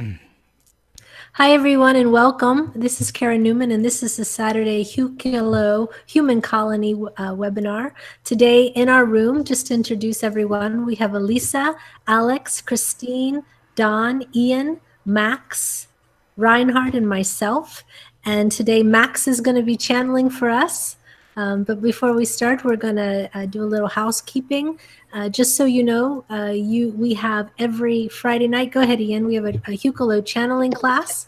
Hi, everyone, and welcome. This is Karen Newman, and this is the Saturday Hucolo Human Colony webinar. Today in our room, just to introduce everyone, we have Elisa, Alex, Christine, Don, Ian, Max, Reinhardt, and myself. And today Max is going to be channeling for us. But before we start, we're going to do a little housekeeping. Just so you know, we have every Friday night. Go ahead, Ian. We have a Hucolo channeling class.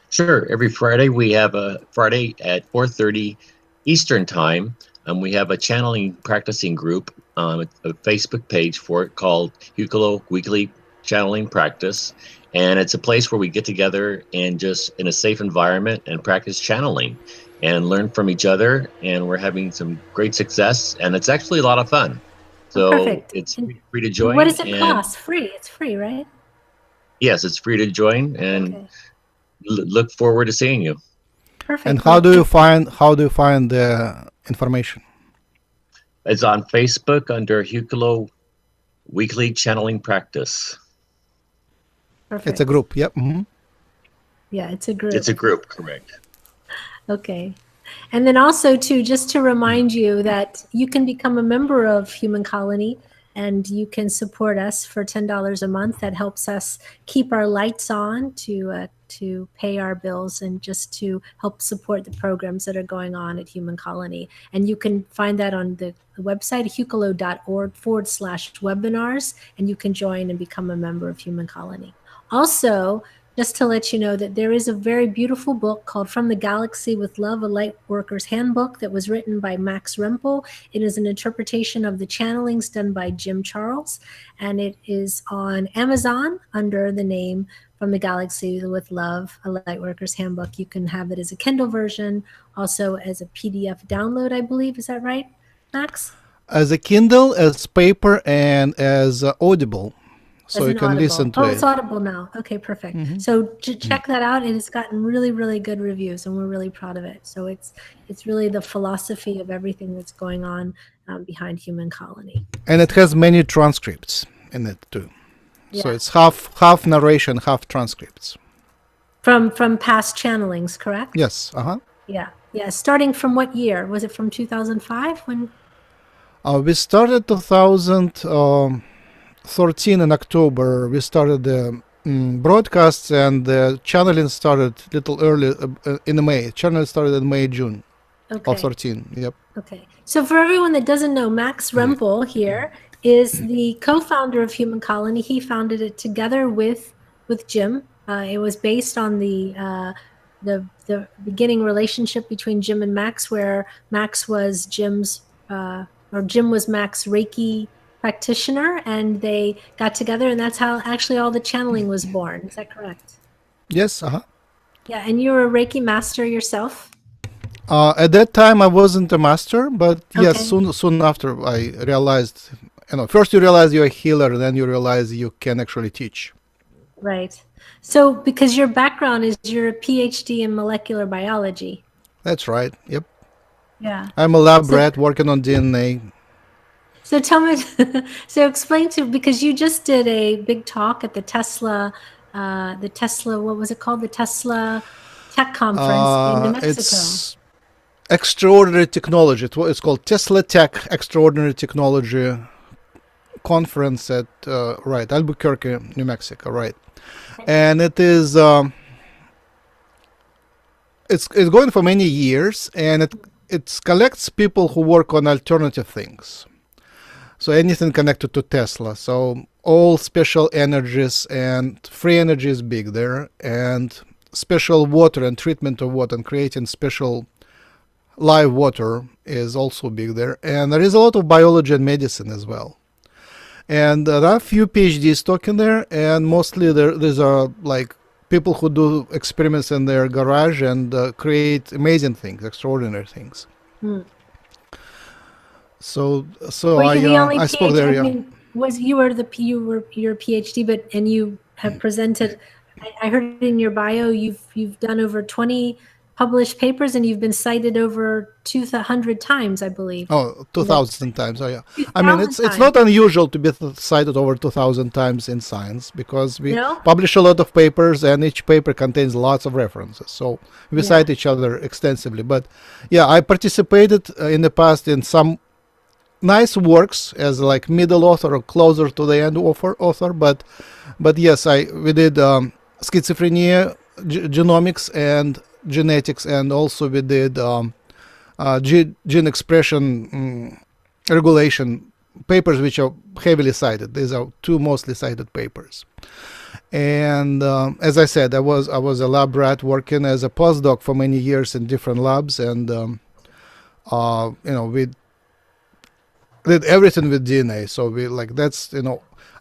Sure. Every Friday we have a Friday at 4:30 Eastern time. We have a channeling practicing group, a Facebook page for it called Hucolo Weekly Channeling Practice. And it's a place where we get together and just in a safe environment and practice channeling and learn from each other. And we're having some great success. And it's actually a lot of fun. So Perfect. it's free to join. What does it cost? Free. It's free, right? Yes, it's free to join. And look forward to seeing you. Perfect. And how do you find the information? It's on Facebook under Hucolo Weekly Channeling Practice. Perfect. It's a group. Yep. Yeah, it's a group. It's a group, correct. Okay. And then also, too, just to remind you that you can become a member of Human Colony and you can support us for $10 a month. That helps us keep our lights on to pay our bills and just to help support the programs that are going on at Human Colony. And you can find that on the website, hucolo.org/webinars, and you can join and become a member of Human Colony. Also, just to let you know that there is a very beautiful book called From the Galaxy with Love, a Lightworkers Handbook that was written by Max Rempel. It is an interpretation of the channelings done by Jim Charles, and it is on Amazon under the name From the Galaxy with Love, a Lightworkers Handbook. You can have it as a Kindle version, also as a PDF download, I believe. Is that right, Max? As a Kindle, as paper, and as Audible. So you can listen to it. Oh, it's Audible now. Okay, perfect. So check that out. It has gotten really, really good reviews, and we're really proud of it. So it's really the philosophy of everything that's going on behind Human Colony. And it has many transcripts in it too. Yeah. So it's half narration, half transcripts. From past channelings, correct? Yes. Yeah. Starting from what year? Was it from 2005 when? We started 2013 in October. We started the broadcasts, and the channeling started a little early in May. Channel started in May, June of 13. Yep. Okay. So for everyone that doesn't know, Max Rempel here is the co-founder of Human Colony. He founded it together with Jim. It was based on the beginning relationship between Jim and Max, where Max was Jim was Max Reiki practitioner, and they got together, and that's how actually all the channeling was born. Is that correct? Yes. Yeah, and you were a Reiki master yourself? At that time, I wasn't a master, but yes, soon after I realized, first you realize you're a healer, then you realize you can actually teach. Right. So because your background is you're a PhD in molecular biology. That's right. Yep. Yeah. I'm a lab rat working on DNA. So tell me, explain because you just did a big talk at the Tesla, what was it called? The Tesla Tech Conference in New Mexico. It's extraordinary technology. It's called Tesla Tech Extraordinary Technology Conference at Albuquerque, New Mexico, right? And it is it's going for many years, and it collects people who work on alternative things. So anything connected to Tesla. So all special energies, and free energy is big there, and special water and treatment of water and creating special live water is also big there. And there is a lot of biology and medicine as well. And there are a few PhDs talking there, and mostly there's like people who do experiments in their garage and create amazing things, extraordinary things. So I spoke there. I mean, you were your PhD, and you have presented. I heard in your bio you've done over 20 published papers, and you've been cited over 200 times, I believe. Oh, 2,000 times. Oh, yeah. I 2,000 mean, it's not unusual to be cited over 2,000 times in science, because we publish a lot of papers, and each paper contains lots of references. So we cite each other extensively. But yeah, I participated in the past in some nice works as like middle author or closer to the end author. But yes, we did schizophrenia, genomics, and genetics, and also we did gene expression regulation papers, which are heavily cited. These are two mostly cited papers. And as I said, I was a lab rat working as a postdoc for many years in different labs, and we did everything with DNA. So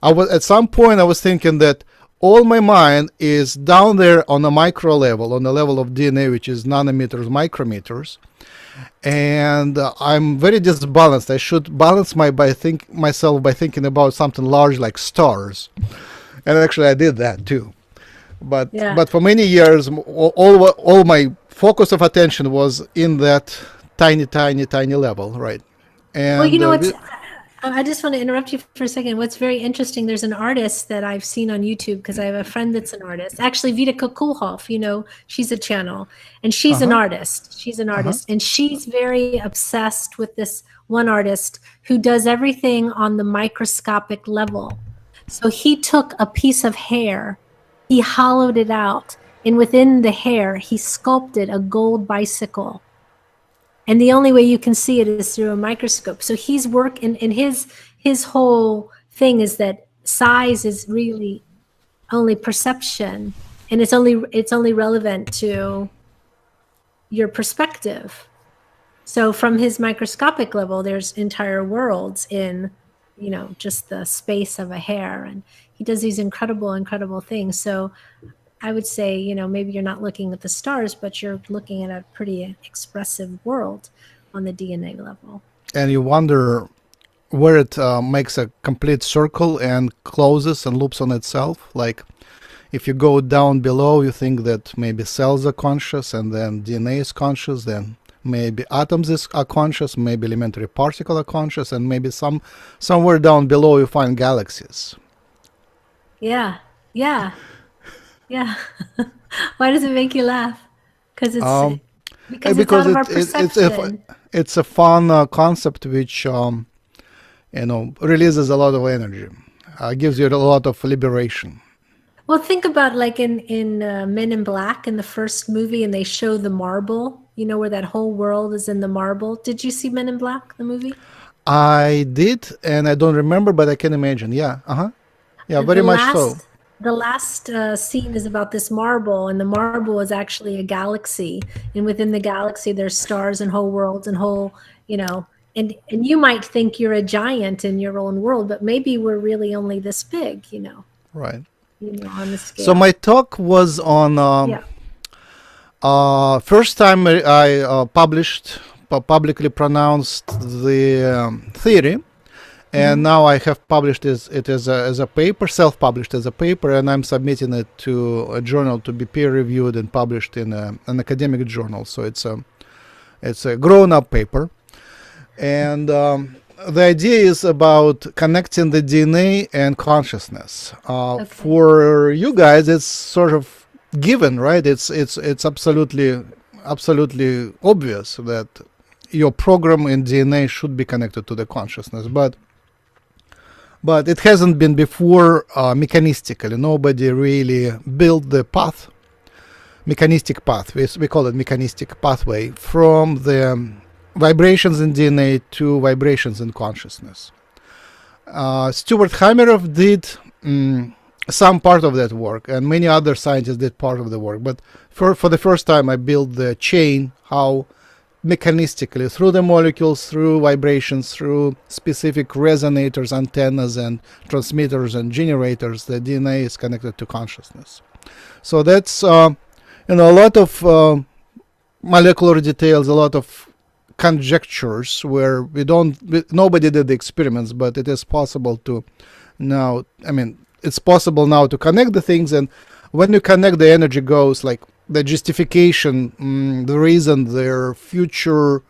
I was at some point I was thinking that all my mind is down there on a micro level, on the level of DNA, which is nanometers, micrometers, and I'm very disbalanced. I should balance myself by thinking about something large like stars, and actually I did that too. But for many years, all my focus of attention was in that tiny level, right? And well, you know what's I just want to interrupt you for a second. What's very interesting, there's an artist that I've seen on YouTube, because I have a friend that's an artist. Actually, 𝗪𝗘𝗕𝗓𝗓, she's a channel, and she's an artist. She's an artist, and she's very obsessed with this one artist who does everything on the microscopic level. So he took a piece of hair, he hollowed it out, and within the hair, he sculpted a gold bicycle. And the only way you can see it is through a microscope. So he's working, and his whole thing is that size is really only perception, and it's only relevant to your perspective. So from his microscopic level, there's entire worlds in, just the space of a hair, and he does these incredible things. So I would say, maybe you're not looking at the stars, but you're looking at a pretty expressive world on the DNA level. And you wonder where it makes a complete circle and closes and loops on itself. Like if you go down below, you think that maybe cells are conscious, and then DNA is conscious, then maybe atoms are conscious, maybe elementary particles are conscious, and maybe somewhere down below you find galaxies. Yeah. Why does it make you laugh? Because it's out of our perception. It's a fun concept which releases a lot of energy, gives you a lot of liberation. Well, think about like in Men in Black, in the first movie, and they show the marble, where that whole world is in the marble. Did you see Men in Black, the movie? I did, and I don't remember, but I can imagine. Yeah, very much so. The last scene is about this marble, and the marble is actually a galaxy, and within the galaxy there's stars and whole worlds and whole, and you might think you're a giant in your own world, but maybe we're really only this big, Right. On the scale. So my talk was on first time I publicly pronounced the theory. And now I have published it as a paper, self-published as a paper, and I'm submitting it to a journal to be peer-reviewed and published in an academic journal. So it's a grown-up paper, and the idea is about connecting the DNA and consciousness. For you guys, it's sort of given, right? It's absolutely obvious that your program in DNA should be connected to the consciousness, but it hasn't been before mechanistically. Nobody really built the path, mechanistic path. We call it mechanistic pathway from the vibrations in DNA to vibrations in consciousness. Stuart Hameroff did some part of that work, and many other scientists did part of the work. But for the first time, I built the chain, how mechanistically, through the molecules, through vibrations, through specific resonators, antennas, and transmitters and generators, the DNA is connected to consciousness. So that's a lot of molecular details, a lot of conjectures where nobody did the experiments, but it is possible to now. It's possible now to connect the things, and when you connect, the energy goes like the justification, the reason their future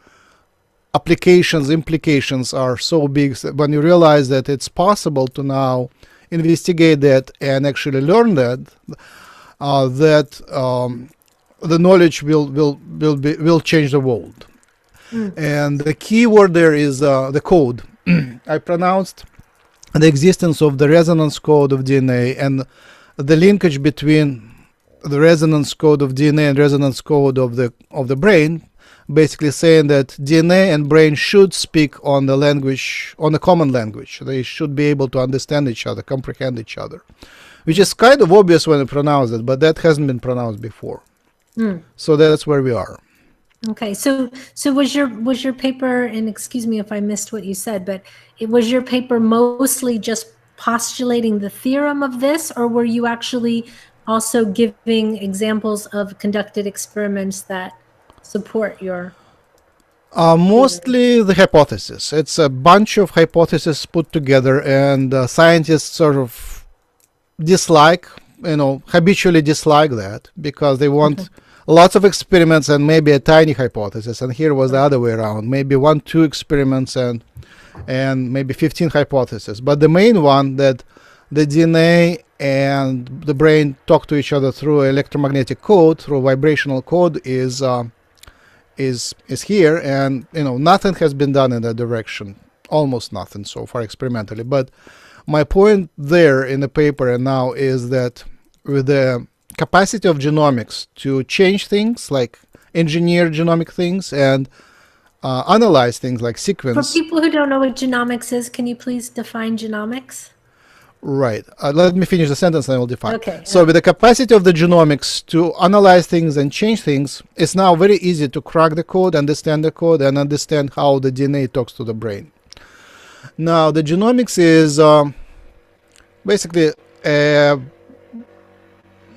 applications, implications are so big, when you realize that it's possible to now investigate that and actually learn that, the knowledge will change the world. And the key word there is the code. I pronounced the existence of the resonance code of DNA and the linkage between the resonance code of DNA and resonance code of the brain, basically saying that DNA and brain should speak on the language, on a common language. They should be able to understand each other, comprehend each other, which is kind of obvious when you pronounce it, but that hasn't been pronounced before. So that's where we are. Okay, so was your paper, and excuse me if I missed what you said, but was your paper mostly just postulating the theorem of this, or were you actually also giving examples of conducted experiments that support your mostly the hypothesis. It's a bunch of hypotheses put together, and scientists sort of habitually dislike that because they want lots of experiments and maybe a tiny hypothesis. And here was the other way around, maybe 1-2 experiments and maybe 15 hypotheses. But the main one, that the DNA and the brain talk to each other through electromagnetic code, through vibrational code, is here. And nothing has been done in that direction, almost nothing so far experimentally. But my point there in the paper and now is that with the capacity of genomics to change things, like engineer genomic things and analyze things like sequence. For people who don't know what genomics is, can you please define genomics? Right. Let me finish the sentence and I will define. Okay. So with the capacity of the genomics to analyze things and change things, it's now very easy to crack the code, understand the code, and understand how the DNA talks to the brain. Now, the genomics is basically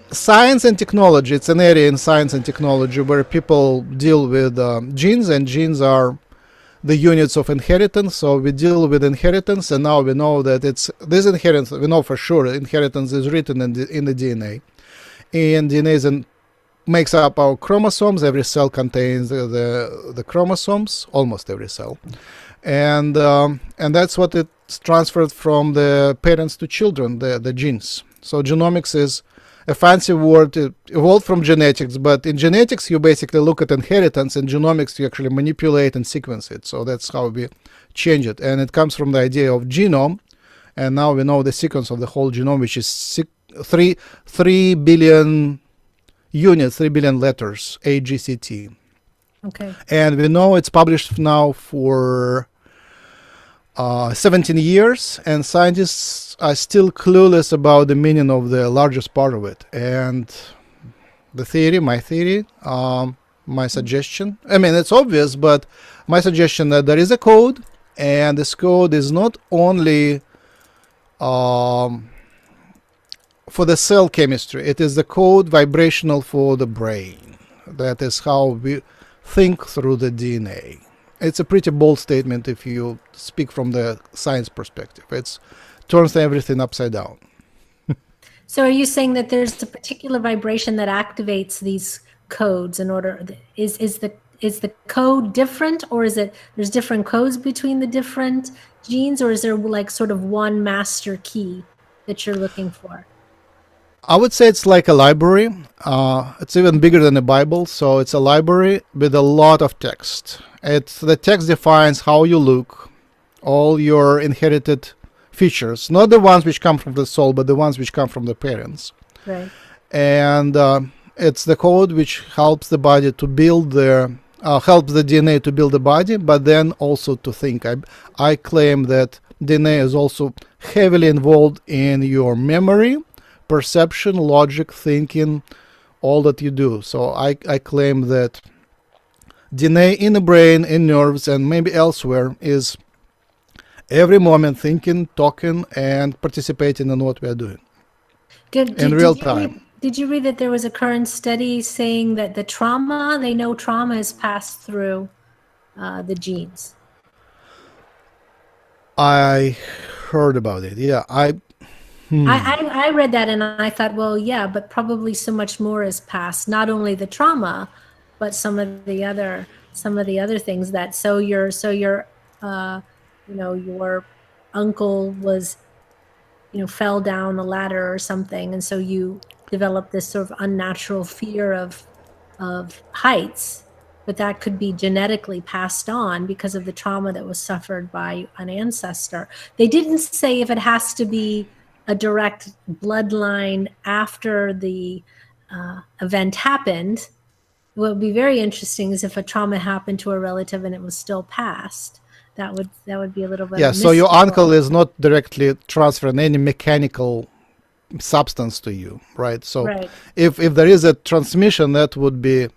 science and technology. It's an area in science and technology where people deal with genes, and genes are the units of inheritance. So we deal with inheritance, and now we know that it's this inheritance. We know for sure inheritance is written in the DNA, and DNA makes up our chromosomes. Every cell contains the chromosomes, almost every cell, and that's what it's transferred from the parents to children, the genes. So genomics is a fancy word. It evolved from genetics, but in genetics you basically look at inheritance, in genomics you actually manipulate and sequence it. So that's how we change it, and it comes from the idea of genome, and now we know the sequence of the whole genome, which is 3 billion units, 3 billion letters, AGCT. Okay. And we know it's published now for 17 years, and scientists are still clueless about the meaning of the largest part of it. And my theory, my suggestion, I mean, it's obvious, but my suggestion that there is a code, and this code is not only for the cell chemistry, it is the code vibrational for the brain. That is how we think through the DNA. It's a pretty bold statement if you speak from the science perspective. It turns everything upside down. So are you saying that there's a particular vibration that activates these codes in order, is the code different, or is it there's different codes between the different genes, or is there like sort of one master key that you're looking for? I would say it's like a library. It's even bigger than a Bible. So it's a library with a lot of text. The text defines how you look, all your inherited features, not the ones which come from the soul, but the ones which come from the parents. Right. And it's the code which helps the body to build helps the DNA to build the body, but then also to think. I claim that DNA is also heavily involved in your memory, perception, logic, thinking, all that you do. So I claim that DNA in the brain, in nerves, and maybe elsewhere is every moment thinking, talking, and participating in what we are doing in real time. Did you read that there was a current study saying that they know trauma is passed through the genes? I heard about it. Yeah, I read that and I thought, well, yeah, but probably so much more is past. Not only the trauma, but some of the other things that your your uncle was fell down a ladder or something, and so you developed this sort of unnatural fear of heights, but that could be genetically passed on because of the trauma that was suffered by an ancestor. They didn't say if it has to be a direct bloodline after the event happened. What would be very interesting is if a trauma happened to a relative and it was still passed. That would be a little bit. Yeah. So your uncle is not directly transferring any mechanical substance to you, right? So right. if there is a transmission, that would be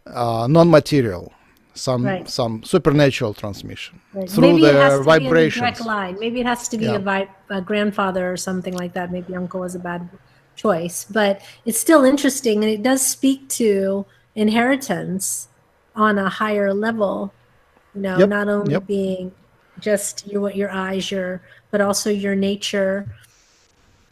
non-material, some supernatural transmission through maybe the vibrations. Direct line. Maybe it has to be a grandfather or something like that. Maybe uncle was a bad choice, but it's still interesting, and it does speak to inheritance on a higher level. Not only being just your eyes, but also your nature.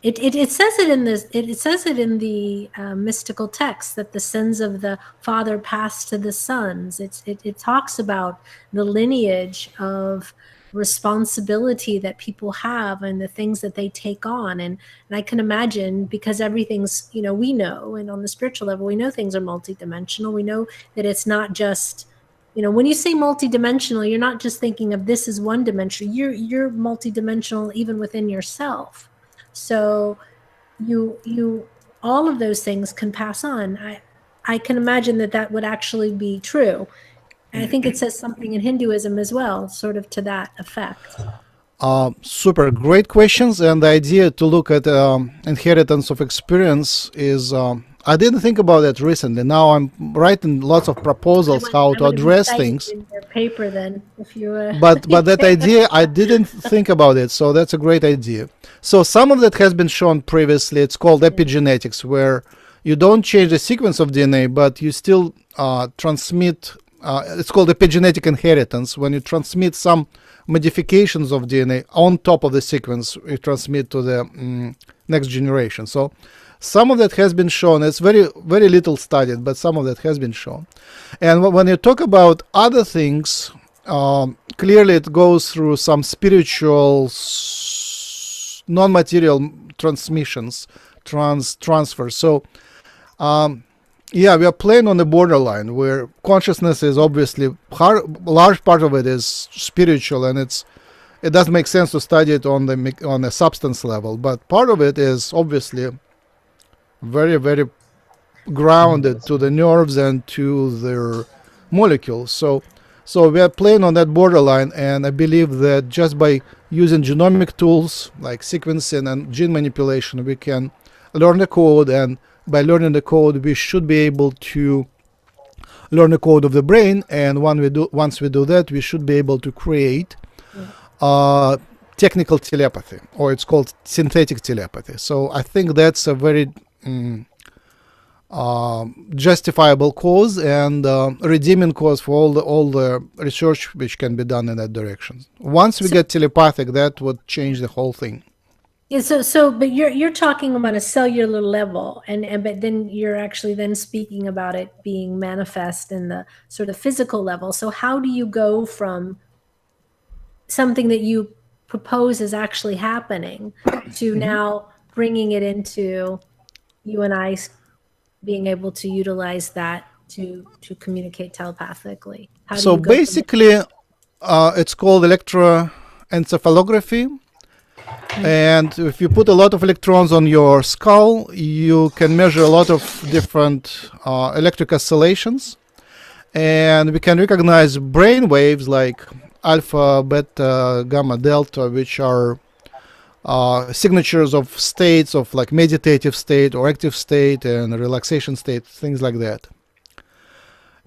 It says it in this. It says it in the mystical text that the sins of the father pass to the sons. It talks about the lineage of responsibility that people have and the things that they take on. And I can imagine, because everything's we know, and on the spiritual level we know things are multidimensional. We know that it's not just. When you say multidimensional, you're not just thinking of this as one dimension. You're multidimensional even within yourself. So you all of those things can pass on. I can imagine that would actually be true. And I think it says something in Hinduism as well, sort of to that effect. Super great questions. And the idea to look at inheritance of experience is I didn't think about that recently. Now I'm writing lots of proposals how to address things. In your paper, then, if you. But that idea, I didn't think about it. So that's a great idea. So some of that has been shown previously. It's called epigenetics, where you don't change the sequence of DNA, but you still transmit. It's called epigenetic inheritance. When you transmit some modifications of DNA on top of the sequence, you transmit to the next generation. So. Some of that has been shown. It's very, very little studied, but some of that has been shown. And when you talk about other things, clearly it goes through some spiritual, non-material transmissions, transfers. So, we are playing on the borderline where consciousness is obviously large part of it is spiritual, and it doesn't make sense to study it on a substance level. But part of it is obviously very, very grounded to the nerves and to their molecules. So we are playing on that borderline, and I believe that just by using genomic tools like sequencing and gene manipulation, we can learn the code, and by learning the code, we should be able to learn the code of the brain. And once we do that, we should be able to create technical telepathy, or it's called synthetic telepathy. So I think that's a very justifiable cause and redeeming cause for all the research which can be done in that direction. Once we get telepathic, that would change the whole thing. Yeah. But you're talking about a cellular level, but then you're actually then speaking about it being manifest in the sort of physical level. So how do you go from something that you propose is actually happening to now bringing it into you and I being able to utilize that to communicate telepathically? So basically, it's called electroencephalography. And if you put a lot of electrons on your skull, you can measure a lot of different electric oscillations. And we can recognize brain waves like alpha, beta, gamma, delta, which are signatures of states of like meditative state or active state and relaxation state, things like that.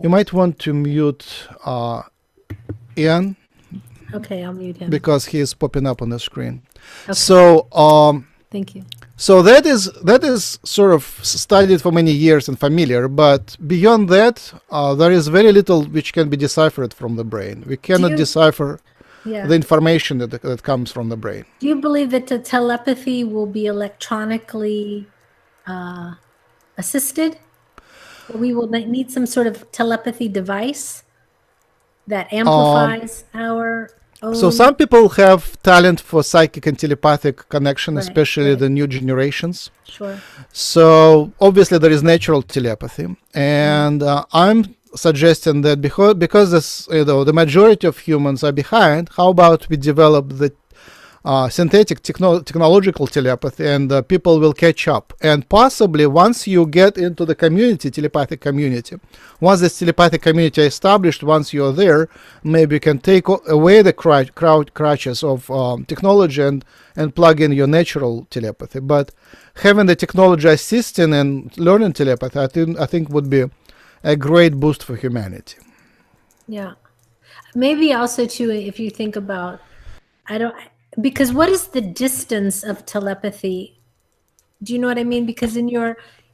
You might want to mute Ian. Okay, I'll mute him. Because he is popping up on the screen. Okay. So thank you. So that is sort of studied for many years and familiar, but beyond that, there is very little which can be deciphered from the brain. We cannot decipher Yeah. the information that comes from the brain. Do you believe that the telepathy will be electronically assisted? We will need some sort of telepathy device that amplifies our own. So some people have talent for psychic and telepathic connection, especially the new generations. Sure. So obviously there is natural telepathy, and I'm suggesting that because this, the majority of humans are behind, how about we develop the synthetic technological telepathy, and people will catch up. And possibly once you get into the community, telepathic community, once this telepathic community is established, once you're there, maybe you can take away the crutches of technology and plug in your natural telepathy. But having the technology assisting and learning telepathy, I think would be a great boost for humanity. Yeah. Maybe also too, if you think about, because what is the distance of telepathy? Do you know what I mean? Because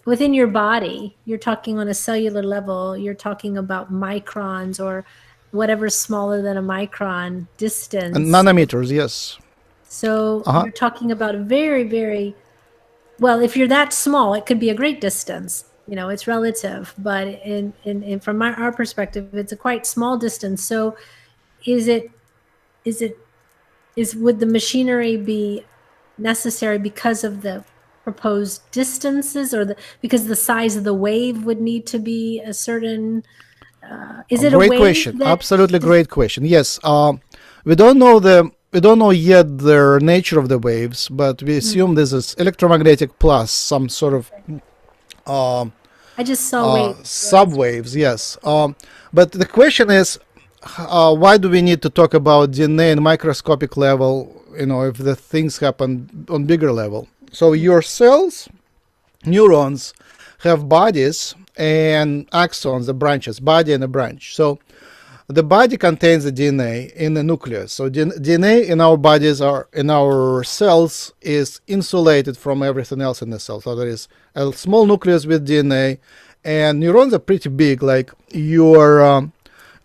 within your body, you're talking on a cellular level, you're talking about microns or whatever smaller than a micron distance. And nanometers, yes. So you're talking about a very, very, well, if you're that small, it could be a great distance. It's relative, but from our perspective, it's a quite small distance. So would the machinery be necessary because of the proposed distances, or because the size of the wave would need to be a certain? Is it a great wave? Question? Absolutely great question. Yes, we don't know yet the nature of the waves, but we assume this is electromagnetic plus some sort of. I just saw waves. Subwaves, yes. But the question is, why do we need to talk about DNA in microscopic level, if the things happen on bigger level? So your cells, neurons, have bodies and axons, the branches, body and a branch. So the body contains the DNA in the nucleus. So DNA in our bodies, in our cells, is insulated from everything else in the cell. So there is a small nucleus with DNA, and neurons are pretty big, like your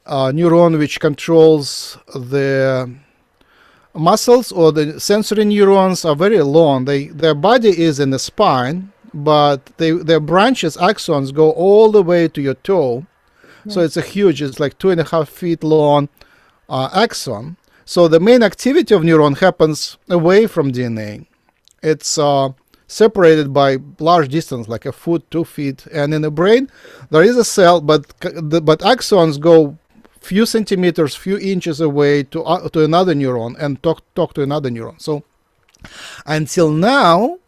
neuron which controls the muscles, or the sensory neurons are very long. Their body is in the spine, but their branches, axons, go all the way to your toe. So it's it's like 2.5 feet long axon. So the main activity of neuron happens away from DNA. It's separated by large distance, like a foot, 2 feet. And in the brain, there is a cell, but axons go few centimeters, few inches away to another neuron and talk to another neuron. So until now,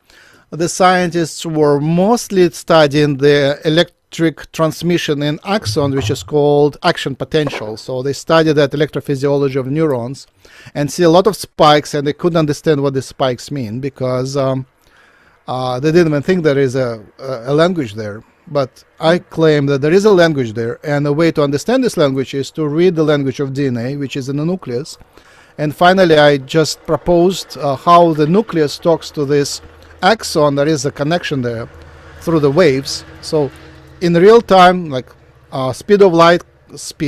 the scientists were mostly studying the electric transmission in axon, which is called action potential. So they studied that electrophysiology of neurons and see a lot of spikes, and they couldn't understand what the spikes mean, because they didn't even think there is a language there. But I claim that there is a language there, and a way to understand this language is to read the language of DNA, which is in the nucleus. And finally, I just proposed how the nucleus talks to this axon. There is a connection there through the waves. So in real time, like speed of light,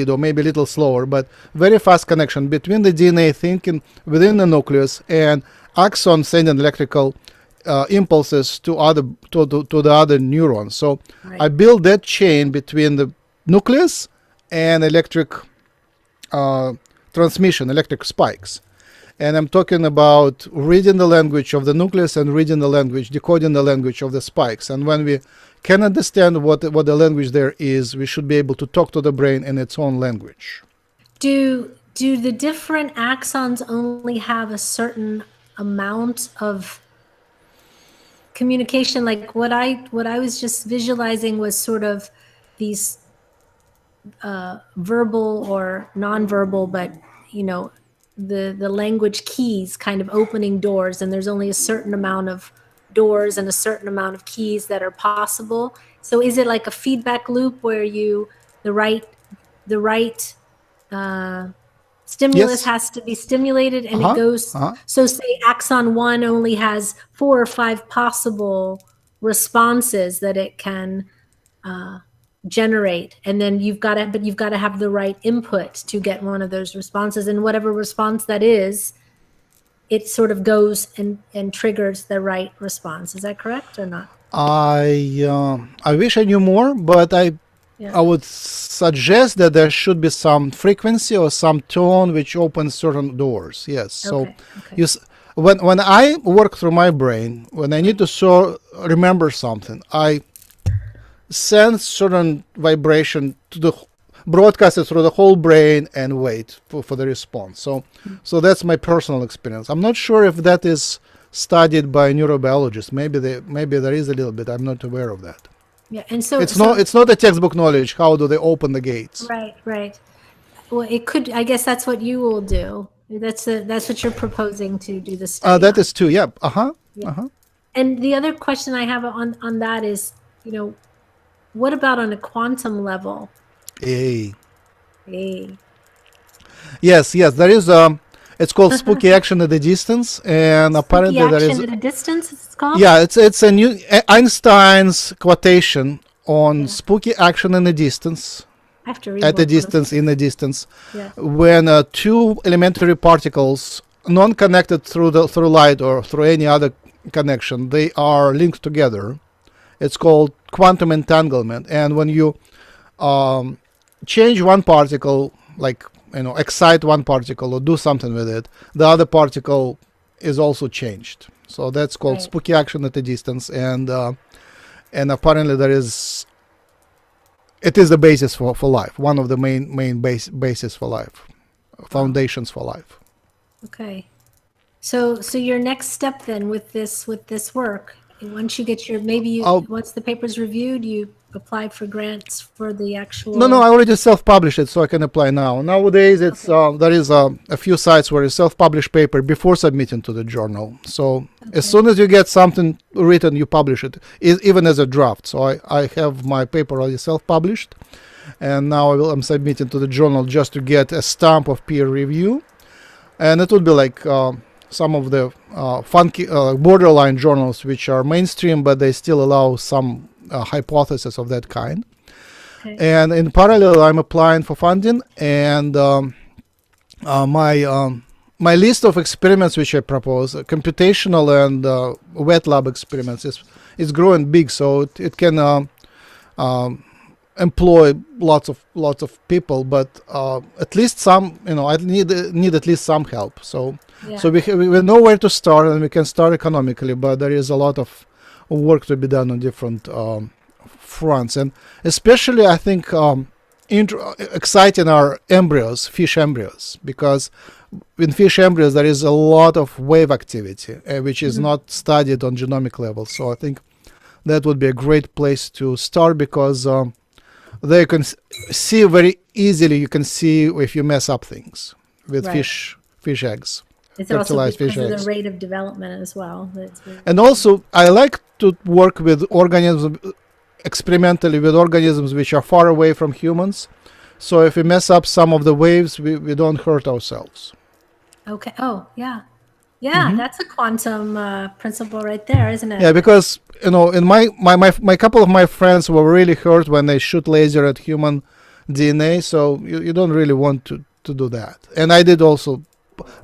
or maybe a little slower, but very fast connection between the DNA thinking within the nucleus and axon sending electrical impulses to the other neurons. So I build that chain between the nucleus and electric transmission, electric spikes. And I'm talking about reading the language of the nucleus and reading the language, decoding the language of the spikes. And when we can understand what the language there is, we should be able to talk to the brain in its own language. Do the different axons only have a certain amount of communication? Like what I was just visualizing was sort of these verbal or non-verbal, but the language keys kind of opening doors, and there's only a certain amount of doors and a certain amount of keys that are possible. So is it like a feedback loop where the right stimulus has to be stimulated, and it goes, so say axon 1 only has 4 or 5 possible responses that it can generate, and then you've got to have the right input to get one of those responses, and whatever response that is, it sort of goes and triggers the right response. Is that correct or not? I wish I knew more, but I would suggest that there should be some frequency or some tone which opens certain doors. Yes. So when I work through my brain, when I need to remember something, I send certain vibration to the broadcast it through the whole brain and wait for the response. So that's my personal experience. I'm not sure if that is studied by neurobiologists. Maybe there is a little bit. I'm not aware of that. Yeah, and so it's not a textbook knowledge. How do they open the gates? Right. Well, it could. I guess that's what you will do. That's what you're proposing to do the study. That is too. Yeah. And the other question I have on that is, what about on a quantum level? Yes. There is it's called spooky action at a distance, and apparently there is action at a distance. It's called. Yeah, it's a new Einstein's quotation on spooky action in a distance. I have to read at a distance, in a distance, yeah. When two elementary particles, non-connected through light or through any other connection, they are linked together. It's called quantum entanglement, and when you change one particle, like excite one particle or do something with it, the other particle is also changed. So that's called spooky action at a distance, and apparently it is the basis for life, one of the main basis for life, foundations for life. Okay, so your next step then with this work, once you get once the paper's reviewed, you apply for grants for the actual. No, I already self-published it, so I can apply now. Nowadays, it's there is a few sites where you self-publish paper before submitting to the journal. So as soon as you get something written, you publish it, even as a draft. So I have my paper already self-published, and now I'm submitting to the journal just to get a stamp of peer review, and it would be like some of the funky borderline journals which are mainstream, but they still allow some hypothesis of that kind. And in parallel, I'm applying for funding, and my list of experiments which I propose, computational and wet lab experiments, is growing big, so it can employ lots of people, but at least some, I need at least some help. So we know where to start, and we can start economically, but there is a lot of work to be done on different fronts, and especially I think exciting are embryos, fish embryos, because in fish embryos there is a lot of wave activity which is not studied on genomic level. So I think that would be a great place to start, because they can see very easily. You can see if you mess up things with fish eggs. It's also because of the rate of development as well. And also, I like to work with organisms, experimentally with organisms which are far away from humans. So if we mess up some of the waves, we don't hurt ourselves. Okay. Oh, yeah. Yeah, that's a quantum principle right there, isn't it? Yeah, because, in my couple of my friends were really hurt when they shoot laser at human DNA. So you don't really want to do that. And I did also.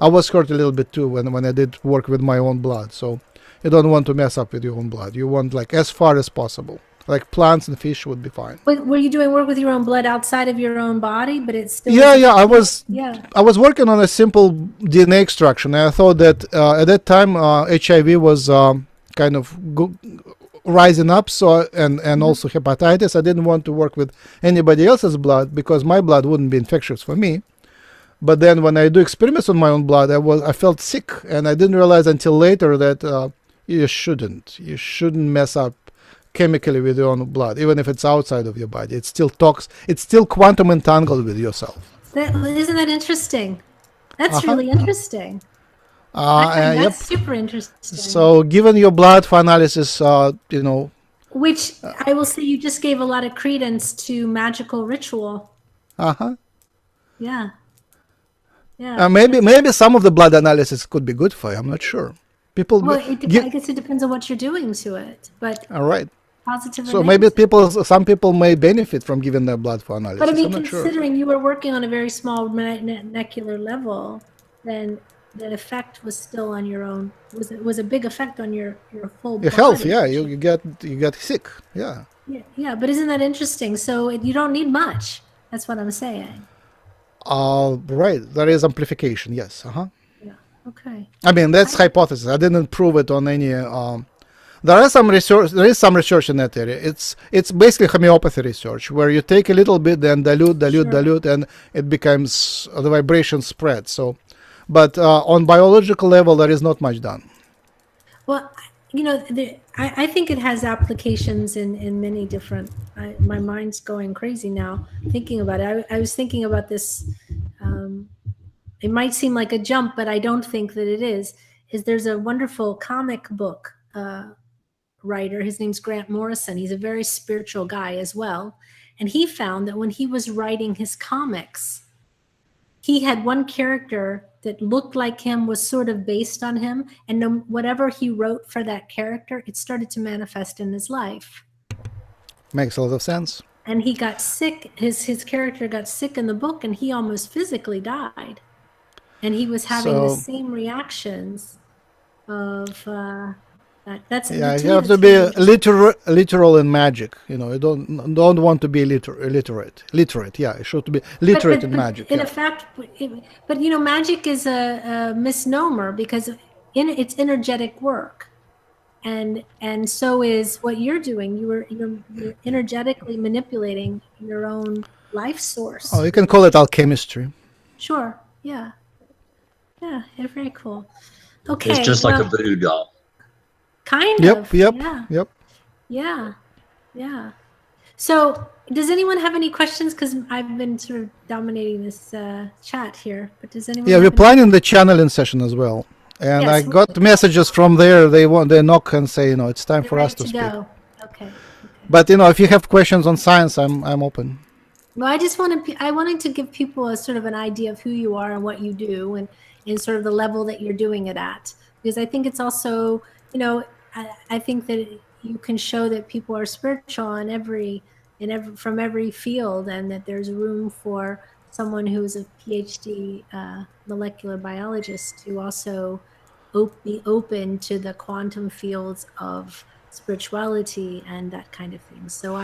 I was hurt a little bit too when I did work with my own blood. So you don't want to mess up with your own blood. You want as far as possible. Like plants and fish would be fine. But were you doing work with your own blood outside of your own body? But it's still I was working on a simple DNA extraction. And I thought that at that time HIV was kind of rising up. So and also hepatitis. I didn't want to work with anybody else's blood because my blood wouldn't be infectious for me. But then when I do experiments on my own blood, I felt sick, and I didn't realize until later that you shouldn't mess up chemically with your own blood, even if it's outside of your body. It's still quantum entangled with yourself. Isn't that interesting? That's really interesting. That's super interesting. So given your blood for analysis, which I will say you just gave a lot of credence to magical ritual. Yeah. Yeah. Maybe some of the blood analysis could be good for you. I'm not sure. I guess it depends on what you're doing to it. But all right. positive or So maybe negative. some people may benefit from giving their blood for analysis. But I mean, I'm not sure. considering you were working on a very small molecular level, then the effect was still on your own. Was a big effect on your full Your body. health, yeah, you get sick, yeah. Yeah. But isn't that interesting? So you don't need much. That's what I'm saying. Right, there is amplification, yes. Yeah. Okay. I mean, that's hypothesis. I didn't prove it on any. There is some research in that area. It's basically homeopathy research where you take a little bit, then dilute, and it becomes the vibration spreads. So, but on biological level, there is not much done. Well, I think it has applications in many different. My mind's going crazy now thinking about it. I was thinking about this. It might seem like a jump, but I don't think that it is. There's a wonderful comic book writer. His name's Grant Morrison. He's a very spiritual guy as well. And he found that when he was writing his comics, he had one character that looked like him, was sort of based on him. And whatever he wrote for that character, it started to manifest in his life. Makes a lot of sense. And he got sick. His character got sick in the book, and he almost physically died. And he was having the same reactions of that's yeah. You have to be literal in magic. You don't want to be literate. Yeah, it should be literate in magic. In fact, but magic is a misnomer because it's energetic work, and so is what you're doing. You're energetically manipulating your own life source. Oh, you can call it alchemistry. Sure. Yeah. Yeah, very cool. Okay. It's just like a voodoo doll. Kind of. Yep. Yeah. So, does anyone have any questions? Because I've been sort of dominating this chat here. But does anyone? Yeah, we're planning the channeling session as well, and yes, I got messages from there. They knock and say, it's time for us to speak. Okay. But if you have questions on science, I'm open. Well, I wanted to give people a sort of an idea of who you are and what you do, and sort of the level that you're doing it at, because I think it's also, I think that you can show that people are spiritual from every field, and that there's room for someone who is a PhD molecular biologist to also be open to the quantum fields of spirituality and that kind of thing. So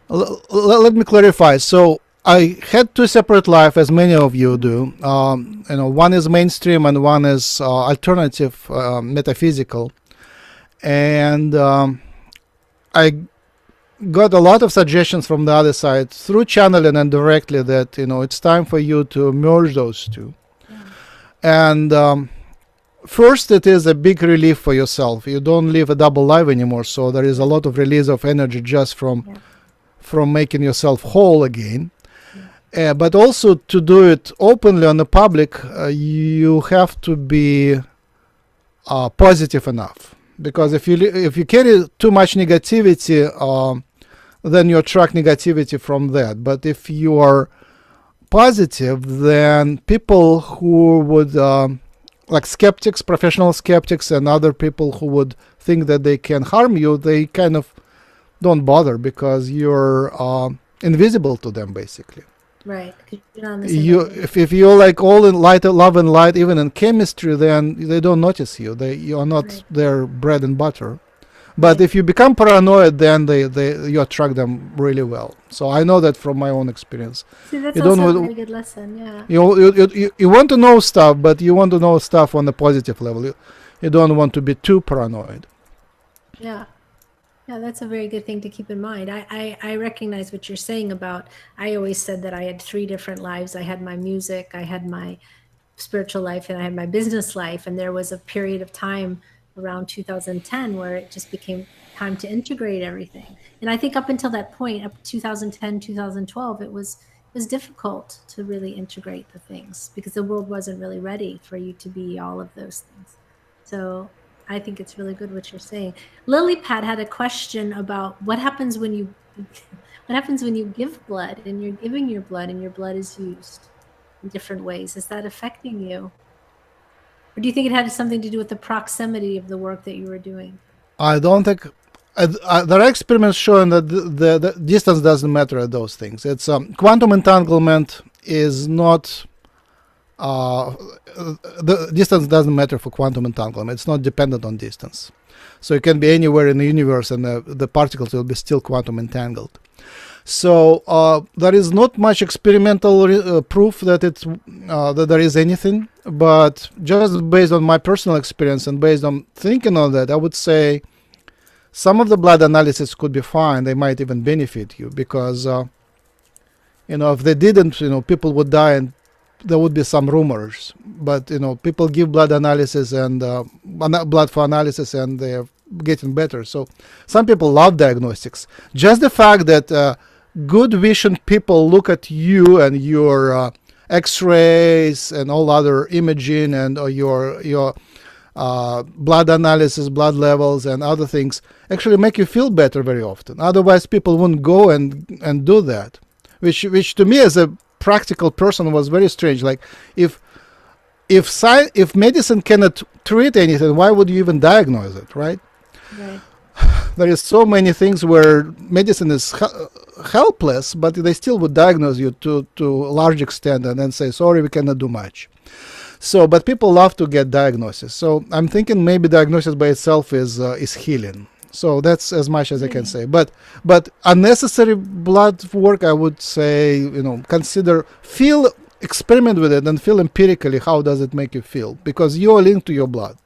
let me clarify. So I had two separate lives, as many of you do. One is mainstream and one is alternative, metaphysical. And I got a lot of suggestions from the other side through channeling and directly that it's time for you to merge those two. Yeah. And first, it is a big relief for yourself. You don't live a double life anymore, so there is a lot of release of energy just from making yourself whole again. But also to do it openly on the public, you have to be positive enough. Because if you carry too much negativity, then you attract negativity from that. But if you are positive, then people who would, like skeptics, professional skeptics, and other people who would think that they can harm you, they kind of don't bother because you're invisible to them, basically. Right. If you're like all in light, love and light, even in chemistry, then they don't notice you. You are not their bread and butter. But if you become paranoid, then you attract them really well. So I know that from my own experience. See, that's also a very good lesson. Yeah. You want to know stuff, but you want to know stuff on the positive level. You don't want to be too paranoid. Yeah. Yeah, that's a very good thing to keep in mind. I recognize what you're saying about, I always said that I had 3 different lives. I had my music, I had my spiritual life, and I had my business life. And there was a period of time around 2010 where it just became time to integrate everything. And I think up until that point, up 2010, 2012, it was difficult to really integrate the things because the world wasn't really ready for you to be all of those things. So I think it's really good what you're saying. LilyPad had a question about what happens when you give blood and you're giving your blood and your blood is used in different ways. Is that affecting you? Or do you think it had something to do with the proximity of the work that you were doing? I don't think there are experiments showing that the distance doesn't matter at those things. It's quantum entanglement is not the distance doesn't matter for quantum entanglement. It's not dependent on distance, so it can be anywhere in the universe, and the particles will be still quantum entangled. So there is not much experimental proof that that there is anything, but just based on my personal experience and based on thinking on that, I would say some of the blood analysis could be fine. They might even benefit you because if they didn't, people would die and there would be some rumors. But people give blood analysis and blood for analysis, and they're getting better. So some people love diagnostics. Just the fact that good vision people look at you and your X-rays and all other imaging and your blood analysis, blood levels, and other things actually make you feel better very often. Otherwise, people wouldn't go and do that, which to me as a practical person was very strange. Like if medicine cannot treat anything, why would you even diagnose it, right? Right. There is so many things where medicine is helpless, but they still would diagnose you to a large extent and then say, sorry, we cannot do much. So, but people love to get diagnosis. So I'm thinking maybe diagnosis by itself is healing. So that's as much as I can say. But unnecessary blood work, I would say, experiment with it and feel empirically how does it make you feel, because you are linked to your blood.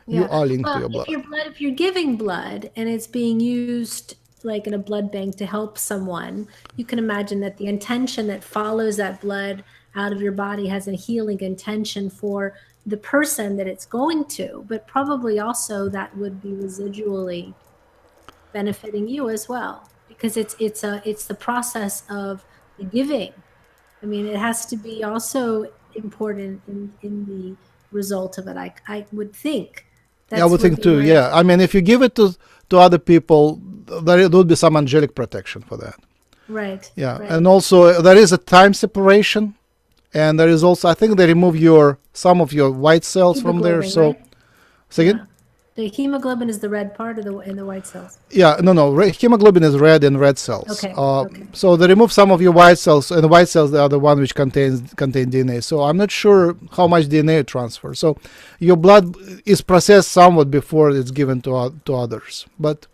Yeah. You are linked to your blood. If you're giving blood and it's being used like in a blood bank to help someone, you can imagine that the intention that follows that blood out of your body has a healing intention for the person that it's going to, but probably also that would be residually benefiting you as well, because it's the process of the giving. I mean, it has to be also important in the result of it. I would think. I would think too. Yeah, I mean, if you give it to other people, there would be some angelic protection for that. Right. Yeah, right. and also there is a time separation, and there is also, I think they remove some of your white cells from there. So, right? Say again? The hemoglobin is the red part in the white cells. Yeah, no. Hemoglobin is red in red cells. Okay. So they remove some of your white cells, and the white cells are the one which contain DNA. So I'm not sure how much DNA transfers. So your blood is processed somewhat before it's given to others. But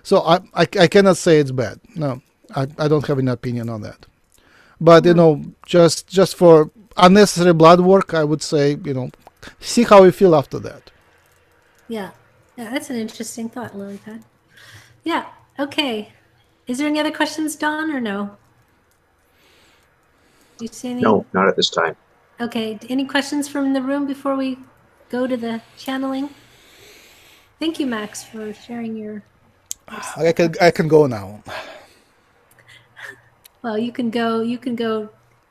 so I cannot say it's bad. No, I don't have an opinion on that. But just for unnecessary blood work, I would say see how you feel after that. Yeah, that's an interesting thought, Lilypad. Yeah, okay. Is there any other questions, Don, or no? Do you see any? No, not at this time. Okay, any questions from the room before we go to the channeling? Thank you, Max, for sharing your... I can go now. Well, you can go.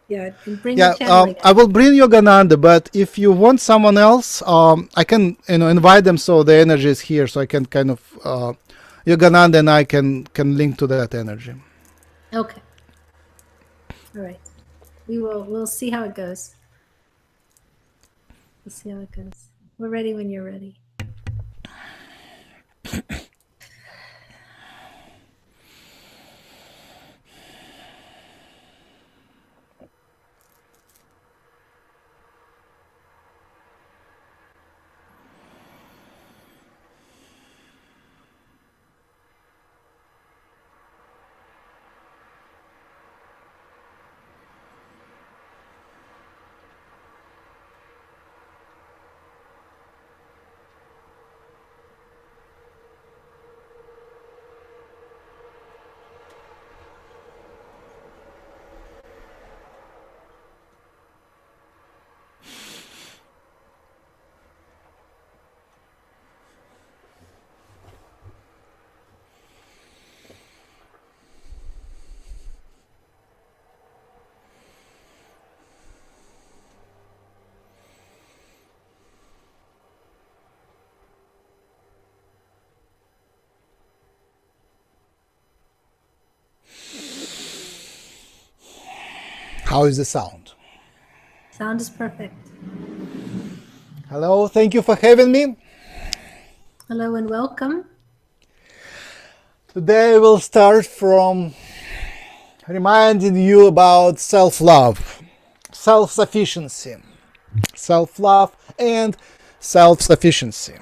Yeah, and bring the channeling. I will bring Yogananda, but if you want someone else, I can invite them so the energy is here, so I can kind of Yogananda and I can link to that energy. Okay. All right. We'll see how it goes. We'll see how it goes. We're ready when you're ready. How is the sound? Sound is perfect. Hello, thank you for having me. Hello and welcome. Today we'll start from reminding you about self-love, self-sufficiency, self-love and self-sufficiency.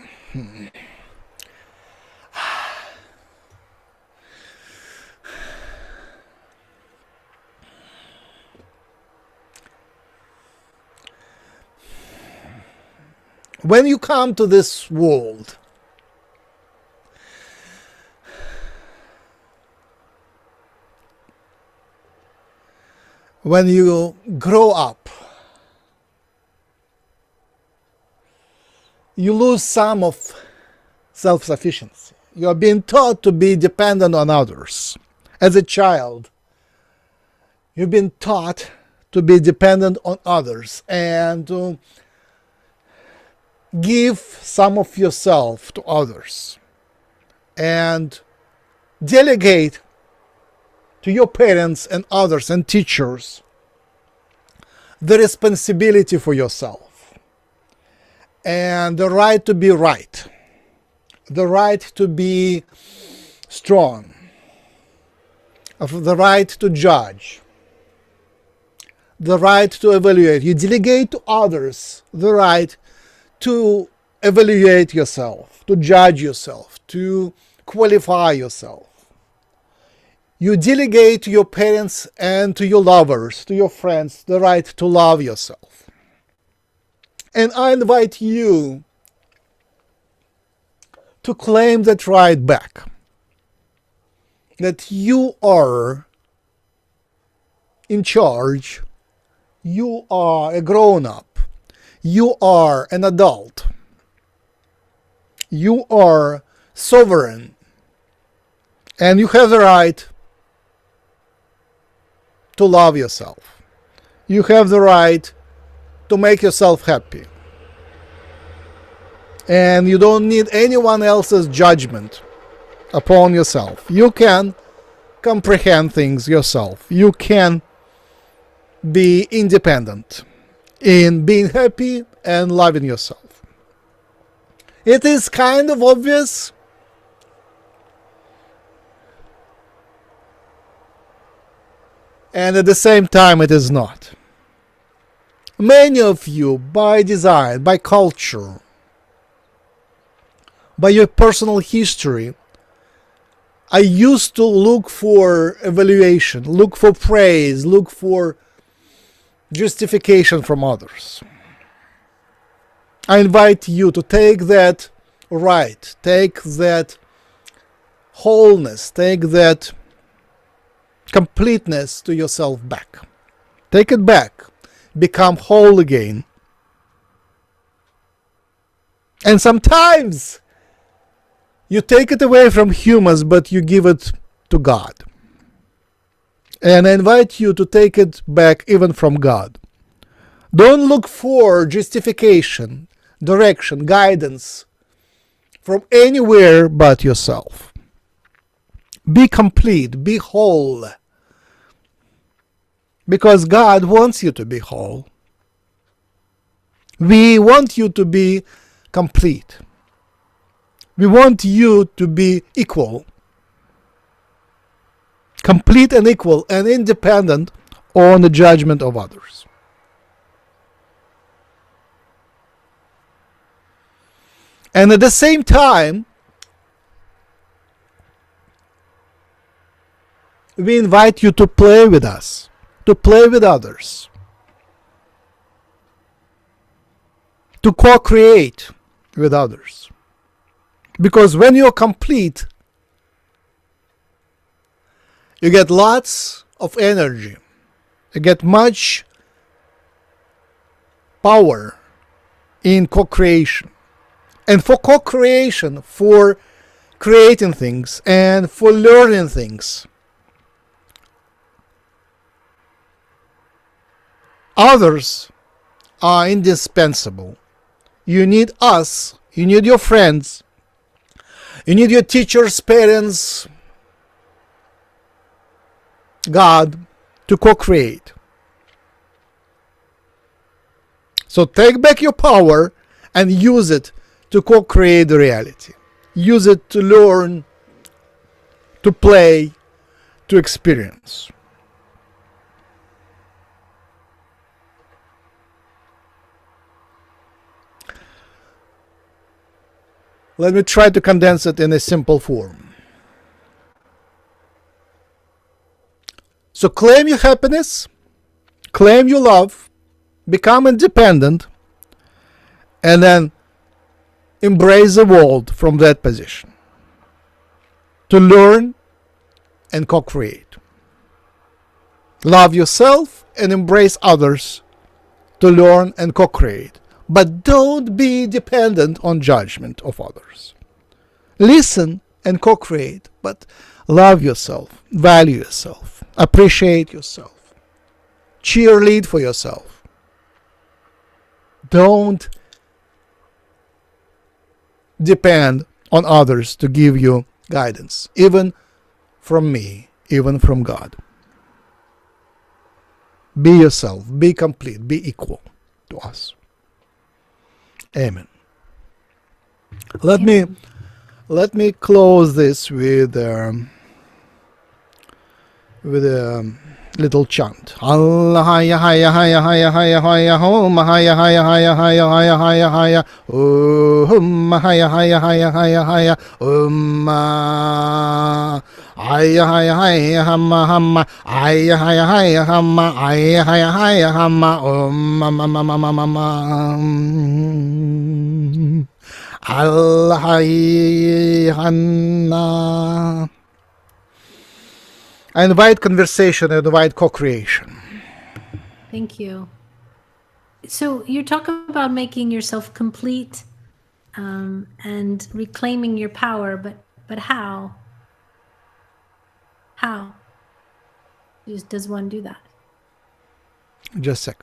When you come to this world, when you grow up, you lose some of self-sufficiency. You are being taught to be dependent on others. As a child, you've been taught to be dependent on others and to give some of yourself to others and delegate to your parents and others and teachers the responsibility for yourself and the right to be right, the right to be strong, the right to judge, the right to evaluate. You delegate to others the right to evaluate yourself, to judge yourself, to qualify yourself. You delegate to your parents and to your lovers, to your friends, the right to love yourself. And I invite you to claim that right back. That you are in charge, you are a grown-up, you are an adult, you are sovereign, and you have the right to love yourself. You have the right to make yourself happy. And you don't need anyone else's judgment upon yourself. You can comprehend things yourself. You can be independent in being happy and loving yourself. It is kind of obvious, and at the same time it is not. Many of you, by design, by culture, by your personal history, are used to look for evaluation, look for praise, look for justification from others. I invite you to take that right, take that wholeness, take that completeness to yourself back. Take it back. Become whole again. And sometimes you take it away from humans, but you give it to God. And I invite you to take it back even from God. Don't look for justification, direction, guidance from anywhere but yourself. Be complete, be whole. Because God wants you to be whole. We want you to be complete. We want you to be equal. Complete and equal and independent on the judgment of others. And at the same time, we invite you to play with us, to play with others, to co-create with others. Because when you're complete, you get lots of energy, you get much power in co-creation. And for co-creation, for creating things and for learning things, others are indispensable. You need us, you need your friends, you need your teachers, parents, God, to co-create. So take back your power and use it to co-create the reality. Use it to learn to play, to experience. Let me try to condense it in a simple form. So claim your happiness, claim your love, become independent, and then embrace the world from that position. To learn and co-create. Love yourself and embrace others to learn and co-create. But don't be dependent on judgment of others. Listen and co-create, but love yourself, value yourself, appreciate yourself, cheerlead for yourself. Don't depend on others to give you guidance, even from me, even from God. Be yourself, be complete, be equal to us. Amen. Let me close this with a little chant. Allah haya haya haya haya haya haya hum haya haya haya haya haya haya haya hum haya haya haya haya haya haya haya haya hamma hamma haya haya haya hamma haya haya haya hamma Allah hayya. I invite conversation, I invite co-creation. Thank you. So you're talking about making yourself complete and reclaiming your power, but how? How does one do that? Just a sec.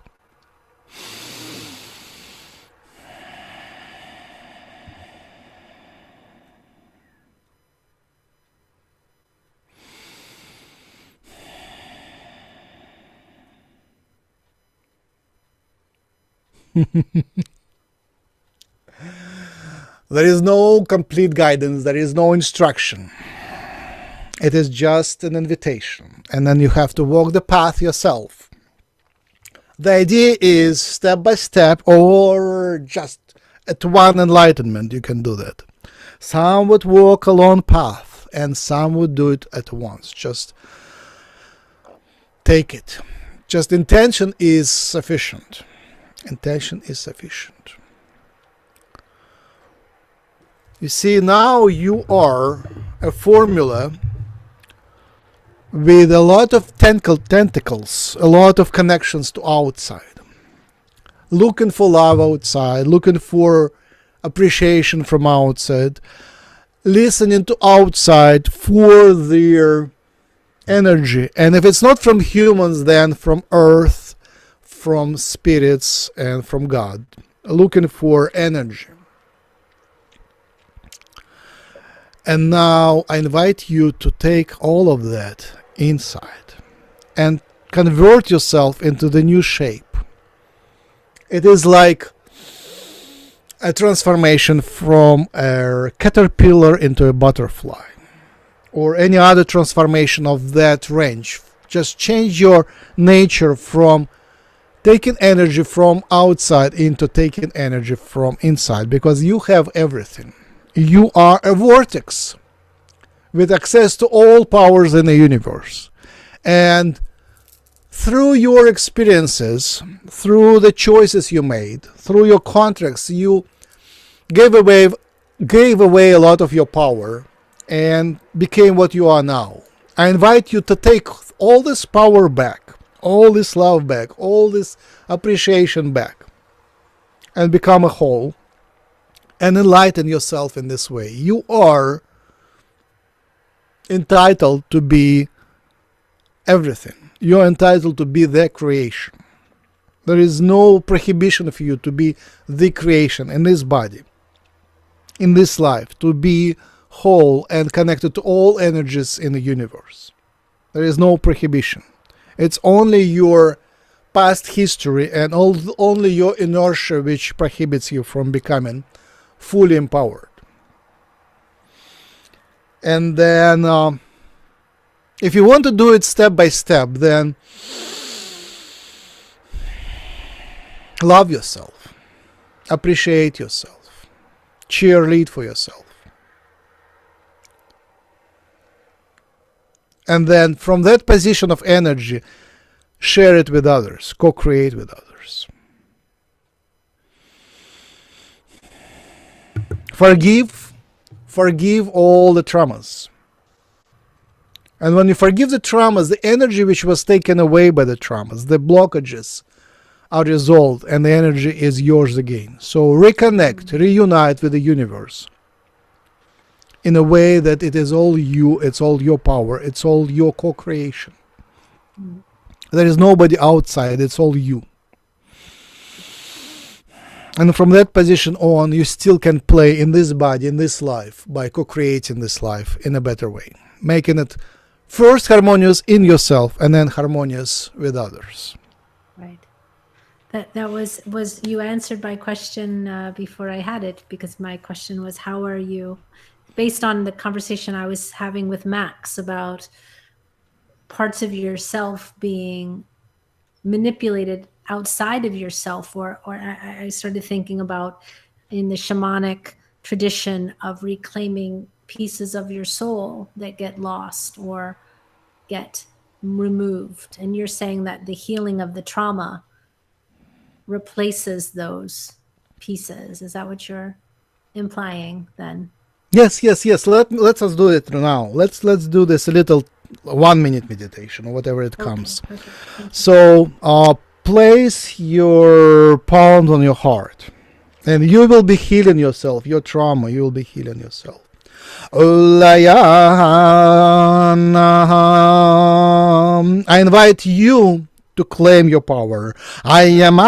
There is no complete guidance, there is no instruction. It is just an invitation, and then you have to walk the path yourself. The idea is step by step, or just at one enlightenment you can do that. Some would walk a long path, and some would do it at once. Just take it. Just intention is sufficient. Intention is sufficient. You see, now you are a formula with a lot of tentacles, a lot of connections to outside. Looking for love outside, looking for appreciation from outside, listening to outside for their energy. And if it's not from humans, then from earth, from spirits, and from God. Looking for energy. And now I invite you to take all of that inside and convert yourself into the new shape. It is like a transformation from a caterpillar into a butterfly, or any other transformation of that range. Just change your nature from taking energy from outside into taking energy from inside, because you have everything. You are a vortex with access to all powers in the universe. And through your experiences, through the choices you made, through your contracts, you gave away a lot of your power and became what you are now. I invite you to take all this power back, all this love back, all this appreciation back, and become a whole. And enlighten yourself in this way. You are entitled to be everything. You are entitled to be the creation. There is no prohibition for you to be the creation in this body, in this life, to be whole and connected to all energies in the universe. There is no prohibition. It's only your past history and only your inertia which prohibits you from becoming fully empowered. And then If you want to do it step by step, then love yourself, appreciate yourself, cheerlead for yourself. And then from that position of energy, share it with others, co-create with others. Forgive all the traumas. And when you forgive the traumas, the energy which was taken away by the traumas, the blockages are resolved, and the energy is yours again. So reconnect, reunite with the universe in a way that it is all you, it's all your power, it's all your co-creation. There is nobody outside, it's all you. And from that position on, you still can play in this body, in this life, by co-creating this life in a better way, making it first harmonious in yourself and then harmonious with others. Right. That was you answered my question before I had it, because my question was, how are you, based on the conversation I was having with Max about parts of yourself being manipulated outside of yourself, or I started thinking about in the shamanic tradition of reclaiming pieces of your soul that get lost or get removed. And you're saying that the healing of the trauma replaces those pieces. Is that what you're implying then? Yes. Let's do it now. Let's do this a little 1 minute meditation or whatever it comes. Perfect. So place your palms on your heart, and you will be healing yourself, your trauma. You will be healing yourself. I invite you to claim your power. I am.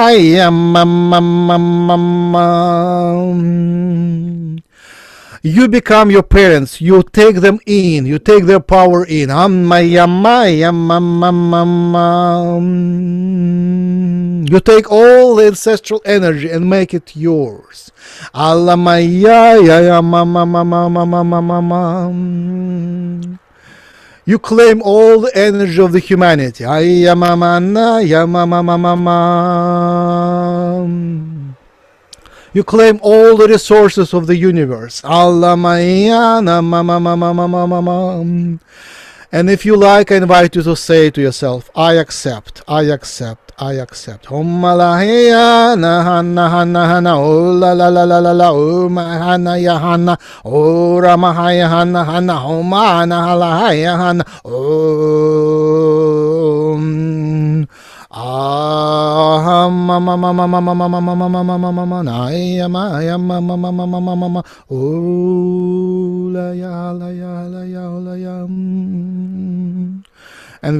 You become your parents. You take them in. You take their power in. You take all the ancestral energy and make it yours. You claim all the energy of the humanity. You claim all the resources of the universe. And if you like, I invite you to say to yourself, I accept, I accept, I accept. And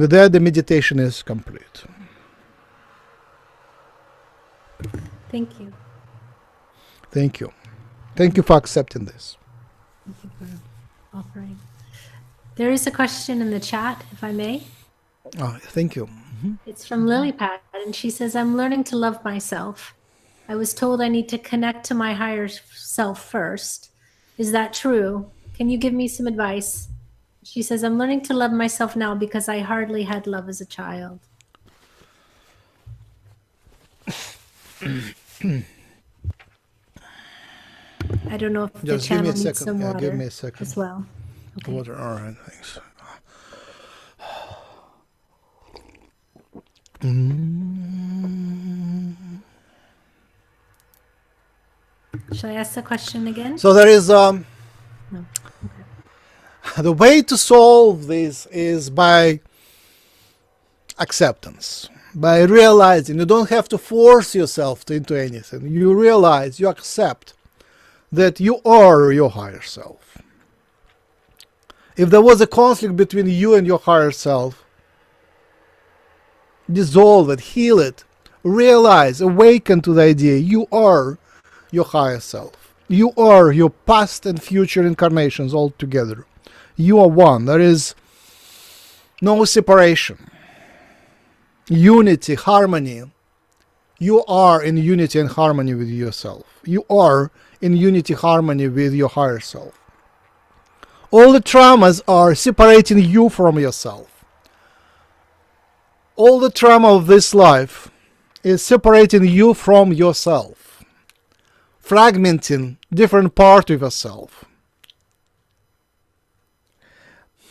with that, the meditation is complete. Thank you. Thank you. Thank you for accepting this. Thank you for offering. There is a question in the chat, if I may. Oh, thank you. It's from 𝗪𝗧𝗧, and she says, I'm learning to love myself. I was told I need to connect to my higher self first. Is that true? Can you give me some advice? She says, I'm learning to love myself now because I hardly had love as a child. I don't know if the Just give me channel a needs second. some Yeah, water give me a second. as well. Okay. Water, all right, thanks. Shall I ask the question again? So there is No. Okay. the way to solve this is by acceptance, by realizing you don't have to force yourself into anything. You realize, you accept that you are your higher self. If there was a conflict between you and your higher self, dissolve it, heal it, realize, awaken to the idea you are your higher self. You are your past and future incarnations all together. You are one. There is no separation. Unity, harmony. You are in unity and harmony with yourself. You are in unity, harmony with your higher self. All the traumas are separating you from yourself. All the trauma of this life is separating you from yourself, fragmenting different part of yourself.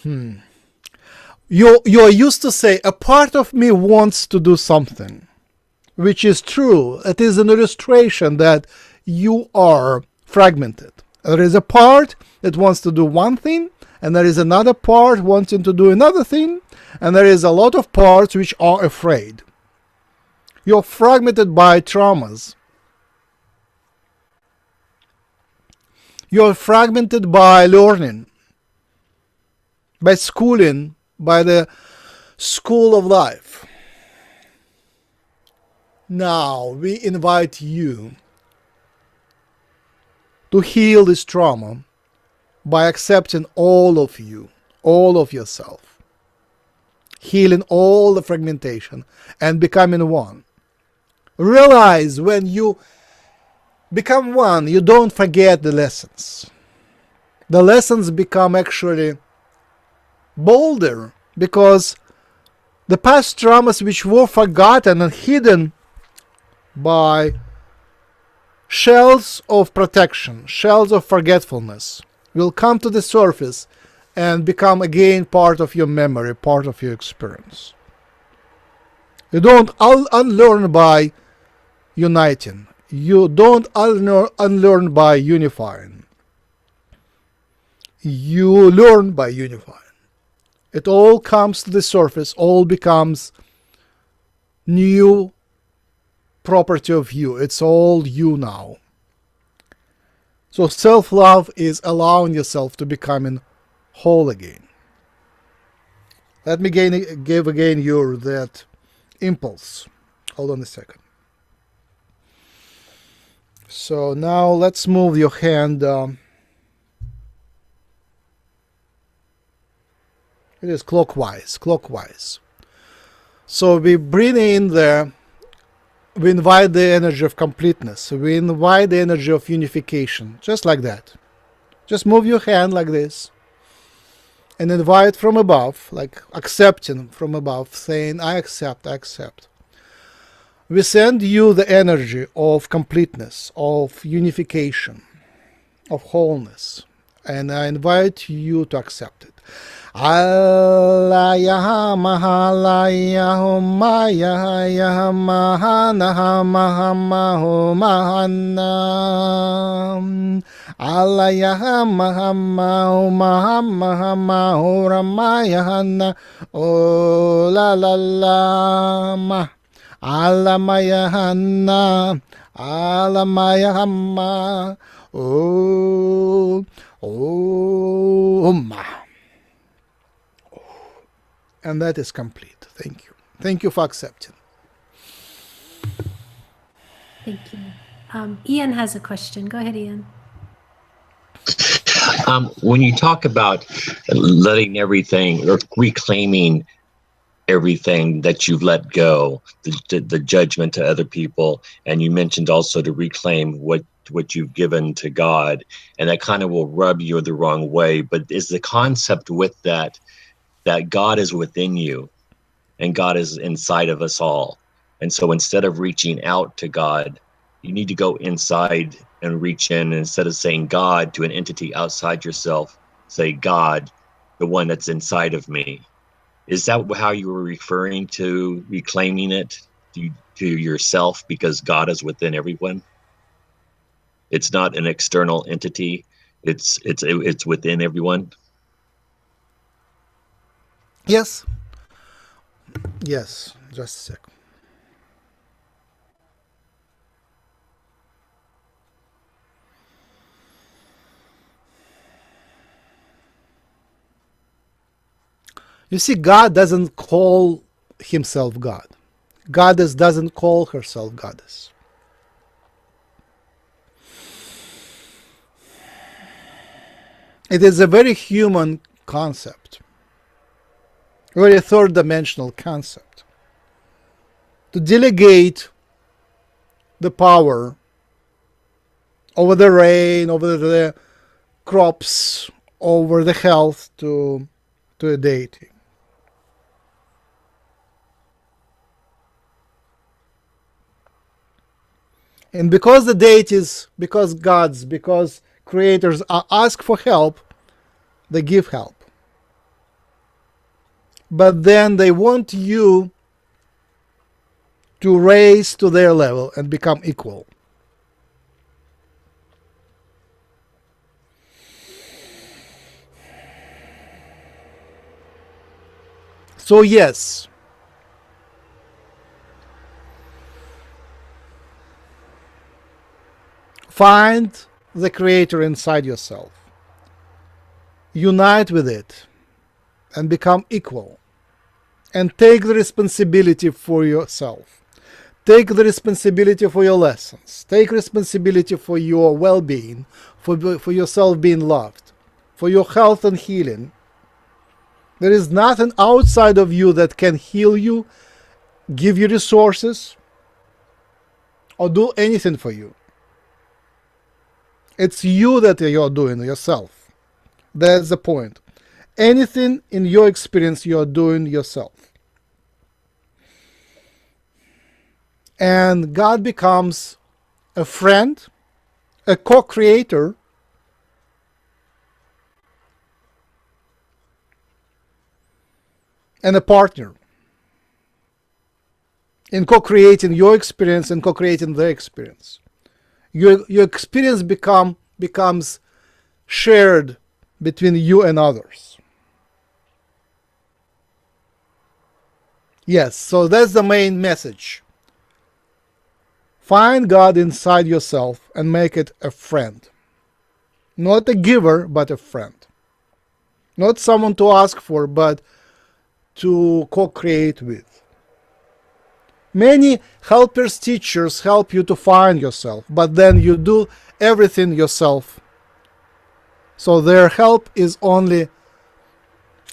You are used to say, a part of me wants to do something, which is true. It is an illustration that you are fragmented. There is a part that wants to do one thing, and there is another part wanting to do another thing, and there is a lot of parts which are afraid. You're fragmented by traumas. You're fragmented by learning, by schooling, by the school of life. Now we invite you to heal this trauma by accepting all of you, all of yourself, healing all the fragmentation and becoming one. Realize when you become one, you don't forget the lessons. The lessons become actually bolder because the past traumas which were forgotten and hidden by shells of protection, shells of forgetfulness, will come to the surface and become again part of your memory, part of your experience. You don't unlearn by uniting. You don't unlearn by unifying. You learn by unifying. It all comes to the surface, all becomes new property of you. It's all you now. So self-love is allowing yourself to becoming whole again. Let me give again you that impulse. Hold on a second. So now let's move your hand. It is clockwise. So we bring in we invite the energy of completeness. We invite the energy of unification, just like that. Just move your hand like this and invite from above, like accepting from above, saying, I accept, I accept. We send you the energy of completeness, of unification, of wholeness, and I invite you to accept it. Alaya mahalaya homaya ya mahana maho mahana alaya mahama mahama horamaya hana o la la la ma alamaya hana alamaya hama o ma. And that is complete. Thank you. Thank you for accepting. Thank you. Ian has a question. Go ahead, Ian. When you talk about letting everything or reclaiming everything that you've let go, the judgment to other people, and you mentioned also to reclaim what you've given to God, and that kind of will rub you the wrong way. But is the concept with that God is within you and God is inside of us all? And so instead of reaching out to God, you need to go inside and reach in. And instead of saying God to an entity outside yourself, say God, the one that's inside of me. Is that how you were referring to reclaiming it to yourself, because God is within everyone? It's not an external entity. It's within everyone. Yes. Yes. Just a sec. You see, God doesn't call himself God. Goddess doesn't call herself goddess. It is a very human concept, very third-dimensional concept, to delegate the power over the rain, over the crops, over the health to a deity. And because the deities, because gods, because creators ask for help, they give help. But then they want you to raise to their level and become equal. So yes, find the creator inside yourself. Unite with it and become equal. And take the responsibility for yourself. Take the responsibility for your lessons. Take responsibility for your well-being, for yourself being loved, for your health and healing. There is nothing outside of you that can heal you, give you resources, or do anything for you. It's you that you're doing yourself. That's the point. Anything in your experience you're doing yourself. And God becomes a friend, a co-creator, and a partner in co-creating your experience and co-creating their experience. Your experience becomes shared between you and others. Yes, so that's the main message. Find God inside yourself and make it a friend. Not a giver, but a friend. Not someone to ask for, but to co-create with. Many helpers, teachers help you to find yourself, but then you do everything yourself. So their help is only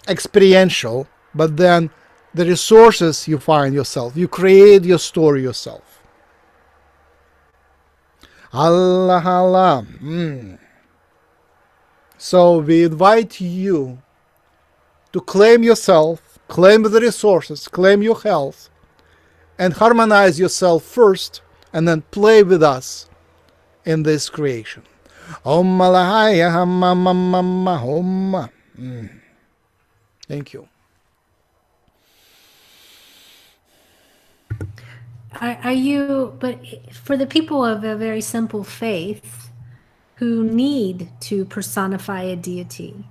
experiential, but then the resources you find yourself. You create your story yourself. Allah, Allah. So we invite you to claim yourself, claim the resources, claim your health, and harmonize yourself first, and then play with us in this creation. Om Malahaya Om. Thank you. Are you, but for the people of a very simple faith who need to personify a deity,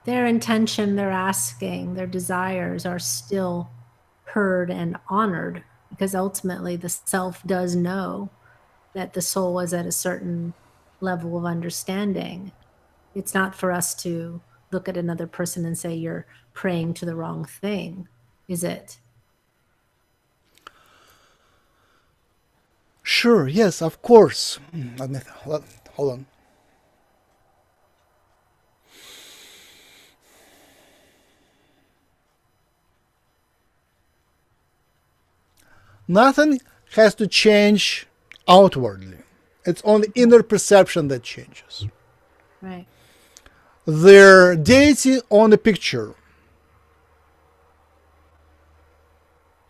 their intention, their asking, their desires are still heard and honored, because ultimately the self does know that the soul is at a certain level of understanding. It's not for us to look at another person and say, you're praying to the wrong thing, is it? Sure, yes, of course. Hold on. Nothing has to change outwardly. It's only inner perception that changes. Right. Their deity on the picture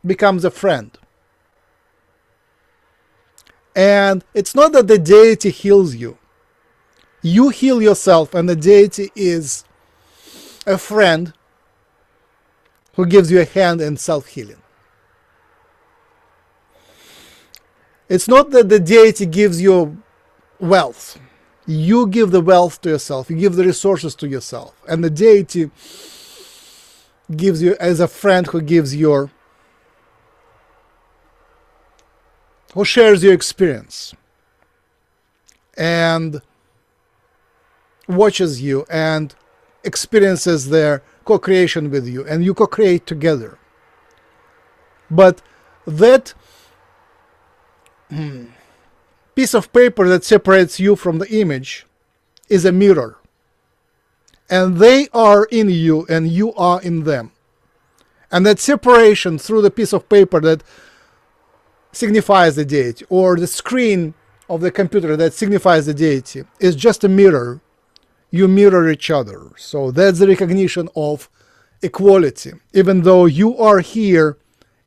becomes a friend. And it's not that the deity heals you. You heal yourself, and the deity is a friend who gives you a hand in self-healing. It's not that the deity gives you wealth. You give the wealth to yourself. You give the resources to yourself. And the deity gives you as a friend who gives your, who shares your experience and watches you and experiences their co-creation with you, and you co-create together. But that piece of paper that separates you from the image is a mirror, and they are in you and you are in them, and that separation through the piece of paper that signifies the deity, or the screen of the computer that signifies the deity, is just a mirror. you mirror each other. So that's the recognition of equality. Even though you are here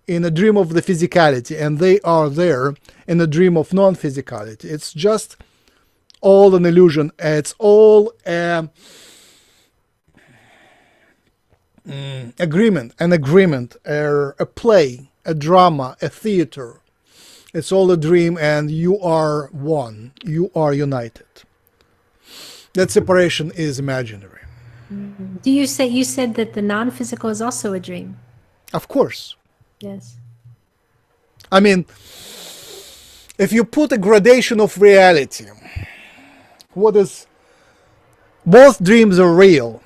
in a dream of the physicality and they are there in a dream of non-physicality, it's just all an illusion. It's all an agreement, a play, a drama, a theater. It's all a dream, and you are one. You are united. That separation is imaginary. Do you said that the non-physical is also a dream? Of course. Yes. I mean, if you put a gradation of reality, both dreams are real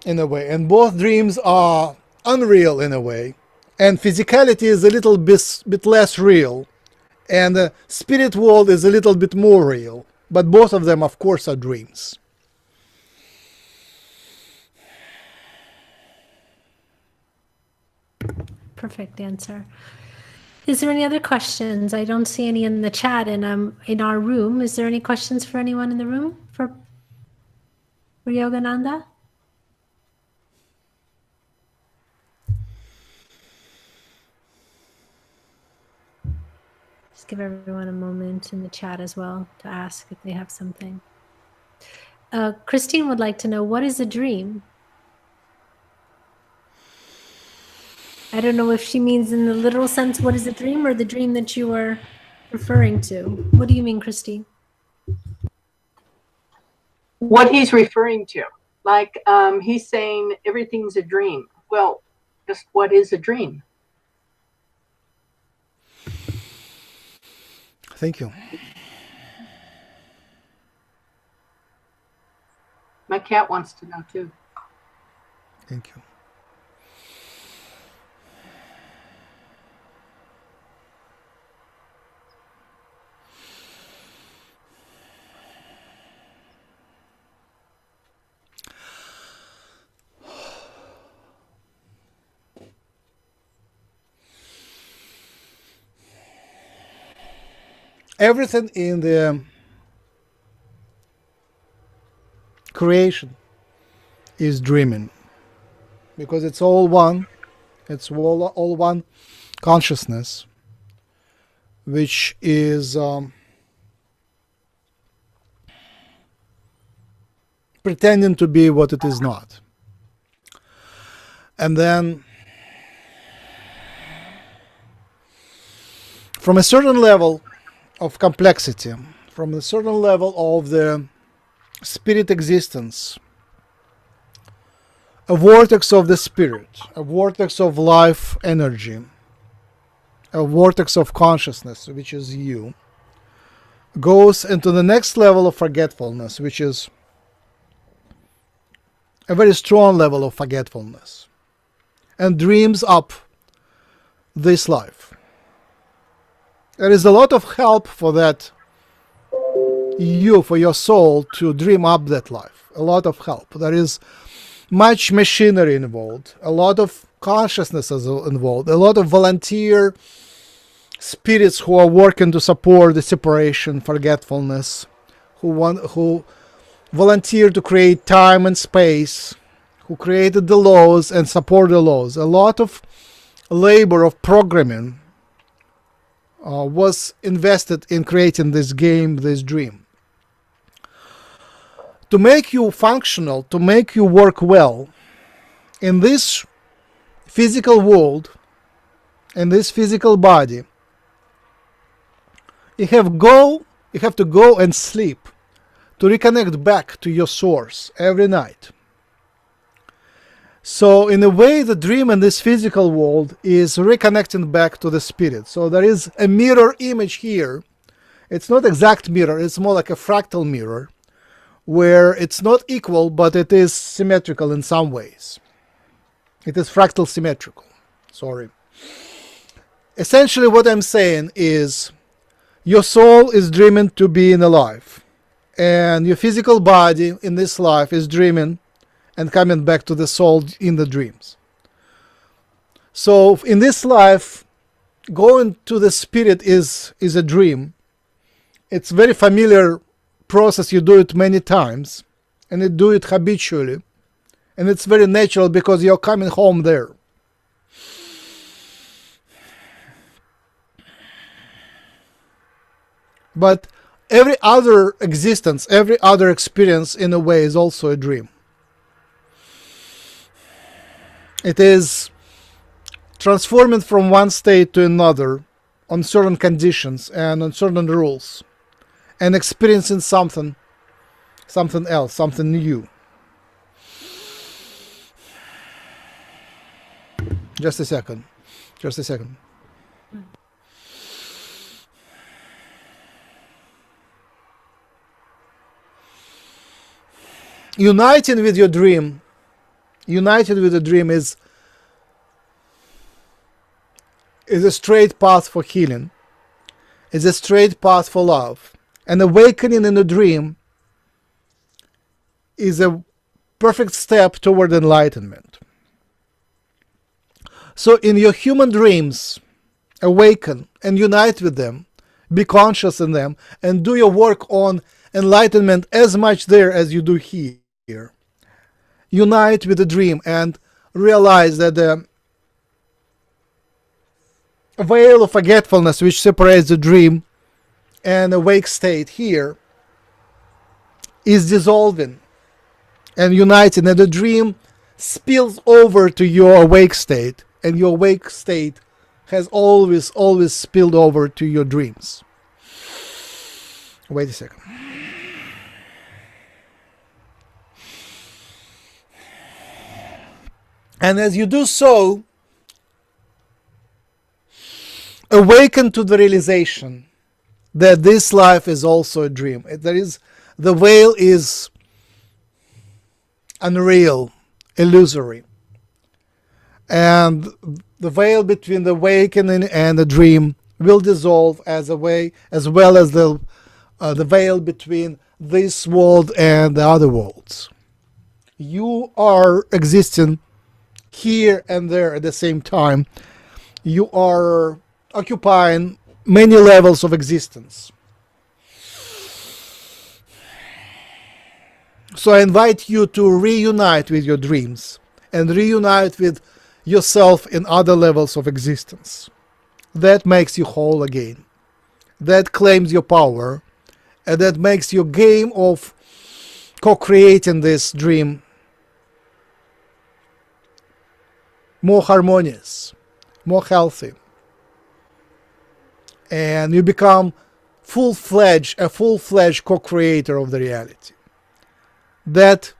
in a way, and both dreams are unreal in a way, and physicality is a little bit less real, and the spirit world is a little bit more real, but both of them, of course, are dreams. Perfect answer. Is there any other questions? I don't see any in the chat, and I'm in our room. Is there any questions for anyone in the room for Yogananda? Just give everyone a moment in the chat as well to ask if they have something. Christine would like to know, what is a dream? I don't know if she means in the literal sense, what is a dream, or the dream that you are referring to. What do you mean, Christine? What he's referring to. Like he's saying everything's a dream. Well, just what is a dream? Thank you. My cat wants to know too. Thank you. Everything in the creation is dreaming, because it's all one. It's all one consciousness, which is pretending to be what it is not. And then from a certain level of complexity, from a certain level of the spirit existence, a vortex of the spirit, a vortex of life energy, a vortex of consciousness, which is you, goes into the next level of forgetfulness, which is a very strong level of forgetfulness, and dreams up this life. There is a lot of help for that, for your soul to dream up that life. A lot of help. There is much machinery involved, a lot of consciousness is involved, a lot of volunteer spirits who are working to support the separation, forgetfulness, who volunteer to create time and space, who created the laws and support the laws. A lot of labor of programming was invested in creating this game, this dream. To make you functional, to make you work well in this physical world, in this physical body, you have to go and sleep to reconnect back to your source every night. So in a way, the dream in this physical world is reconnecting back to the spirit. So there is a mirror image here. It's not exact mirror, it's more like a fractal mirror, where it's not equal, but it is symmetrical in some ways. It is fractal symmetrical. Sorry. Essentially what I'm saying is your soul is dreaming to be in a life, and your physical body in this life is dreaming and coming back to the soul in the dreams. So in this life, going to the spirit is a dream. It's very familiar process. You do it many times. and you do it habitually, and it's very natural because you're coming home there. But every other existence, every other experience in a way is also a dream. It is transforming from one state to another on certain conditions and on certain rules, and experiencing something else, something new. Just a second. Uniting with your dream is a straight path for healing, is a straight path for love. And awakening in a dream is a perfect step toward enlightenment. So in your human dreams, awaken and unite with them, be conscious in them, and do your work on enlightenment as much there as you do here. Unite with the dream and realize that the veil of forgetfulness which separates the dream and awake state here is dissolving and uniting, and the dream spills over to your awake state, and your awake state has always spilled over to your dreams. Wait a second. And as you do so, awaken to the realization that this life is also a dream. The veil is unreal, illusory. And the veil between the awakening and the dream will dissolve as well as the veil between this world and the other worlds. You are existing here and there at the same time. You are occupying many levels of existence. So I invite you to reunite with your dreams and reunite with yourself in other levels of existence. That makes you whole again. That claims your power, and that makes your game of co-creating this dream more harmonious, more healthy. And you become a full-fledged co-creator of the reality. That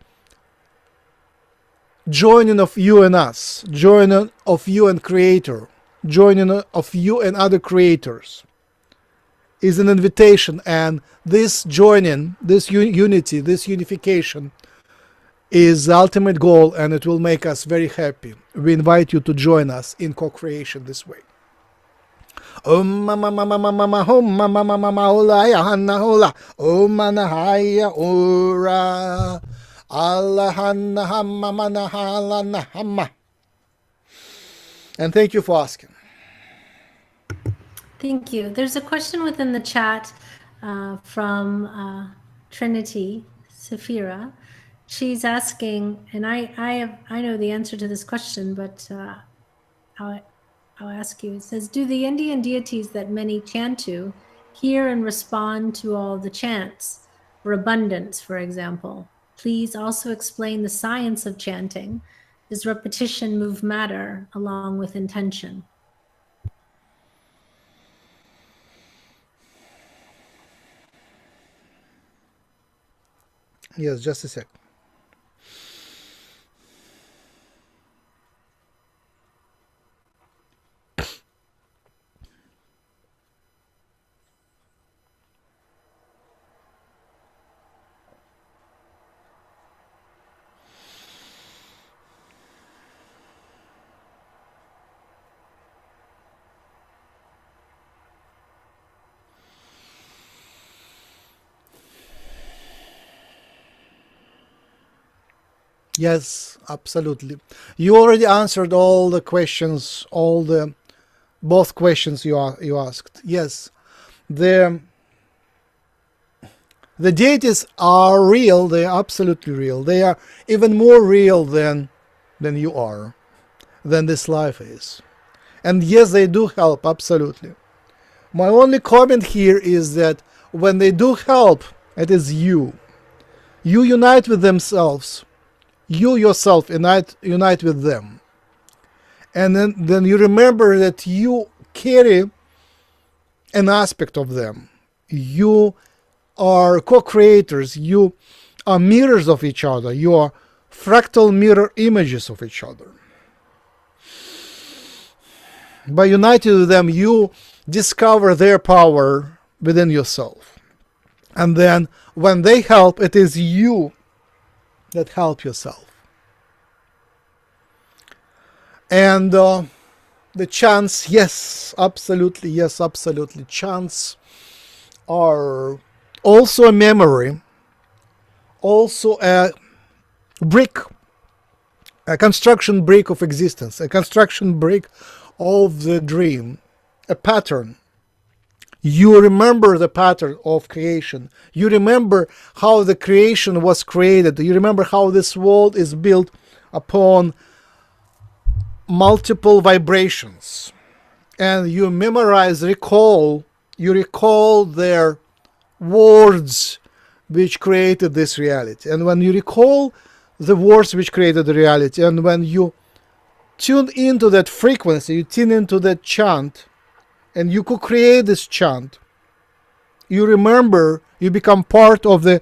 joining of you and us, joining of you and creator, joining of you and other creators is an invitation, and this joining, this unity, this unification is the ultimate goal, and it will make us very happy. We invite you to join us in co-creation this way. Om mama mama mama hom mama mama maula ya hanna hola om manahaya ora Allah hanna hamma manahala nahamma. And thank you for asking. Thank you. There's a question within the chat from Trinity Safira. She's asking, and I know the answer to this question, but I'll ask you. It says, do the Indian deities that many chant to hear and respond to all the chants, for abundance, for example? Please also explain the science of chanting. Does repetition move matter along with intention? Yes, just a sec. Yes, absolutely. You already answered all the questions, both questions you asked. Yes, The deities are real. They are absolutely real. They are even more real than you are, than this life is. And yes, they do help, absolutely. My only comment here is that when they do help, it is you. You unite with themselves. You yourself unite with them. And then you remember that you carry an aspect of them. You are co-creators. You are mirrors of each other. You are fractal mirror images of each other. By uniting with them, you discover their power within yourself. And then when they help, it is you that help yourself. And the chants, yes, absolutely, chants are also a memory, also a brick, a construction brick of existence, a construction brick of the dream, a pattern. You remember the pattern of creation. You remember how the creation was created. You remember how this world is built upon multiple vibrations. And you memorize, you recall their words which created this reality. And when you recall the words which created the reality, and when you tune into that frequency, you tune into that chant, and you could create this chant, you remember, you become part of the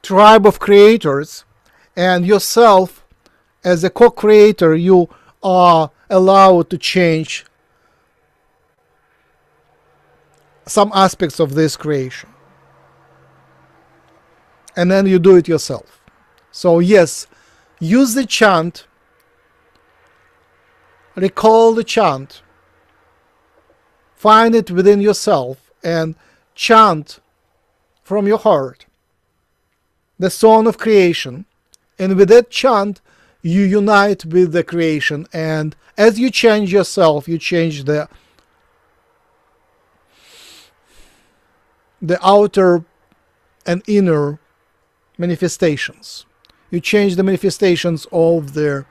tribe of creators, and yourself as a co-creator, you are allowed to change some aspects of this creation. And then you do it yourself. So yes, use the chant, recall the chant, find it within yourself, and chant from your heart the song of creation. And with that chant, you unite with the creation. And as you change yourself, you change the outer and inner manifestations. You change the manifestations of the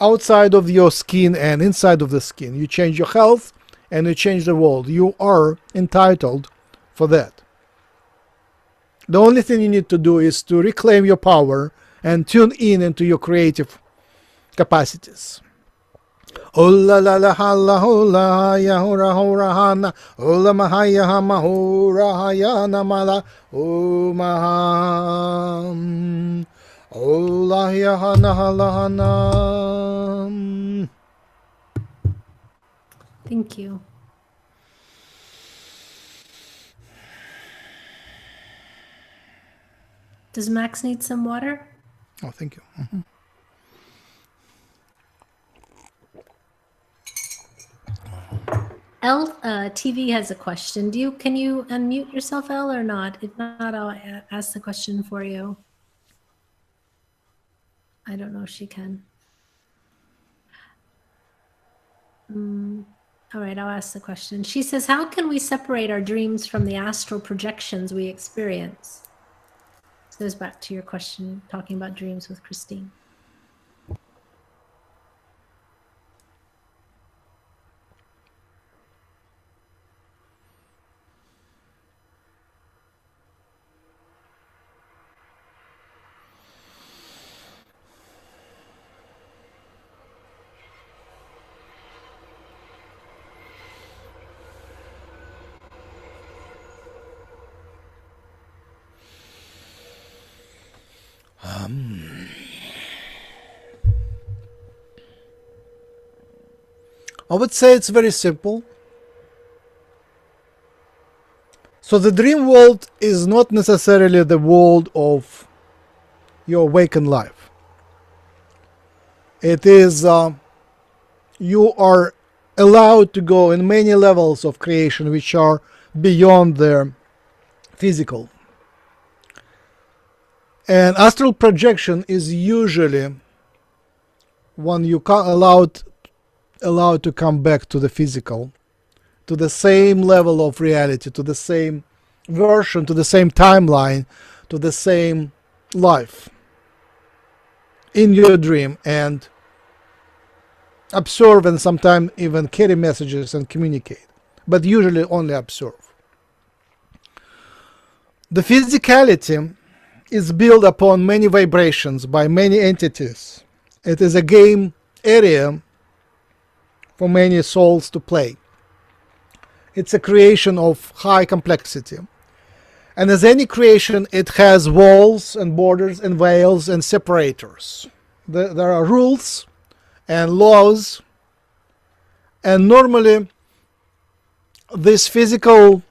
outside of your skin and inside of the skin. You change your health and you change the world. You are entitled for that. The only thing you need to do is to reclaim your power and tune in into your creative capacities. Ola la la ha la ho la ya hora hora hana ola mahaya ha mahora hayana mala o maham ola ya hana hala hana. Thank you. Does Max need some water? Oh, thank you. TV has a question. Can you unmute yourself, El, or not? If not, I'll ask the question for you. I don't know if she can. All right, I'll ask the question. She says, how can we separate our dreams from the astral projections we experience? This goes back to your question, talking about dreams with Christine. I would say it's very simple. So the dream world is not necessarily the world of your awakened life. It is, you are allowed to go in many levels of creation which are beyond the physical. And astral projection is usually when you allowed to come back to the physical, to the same level of reality, to the same version, to the same timeline, to the same life in your dream, and observe and sometimes even carry messages and communicate, but usually only observe. The physicality is built upon many vibrations by many entities. It is a game area for many souls to play. It's a creation of high complexity. And as any creation, it has walls and borders and veils and separators. There are rules and laws, and normally this physical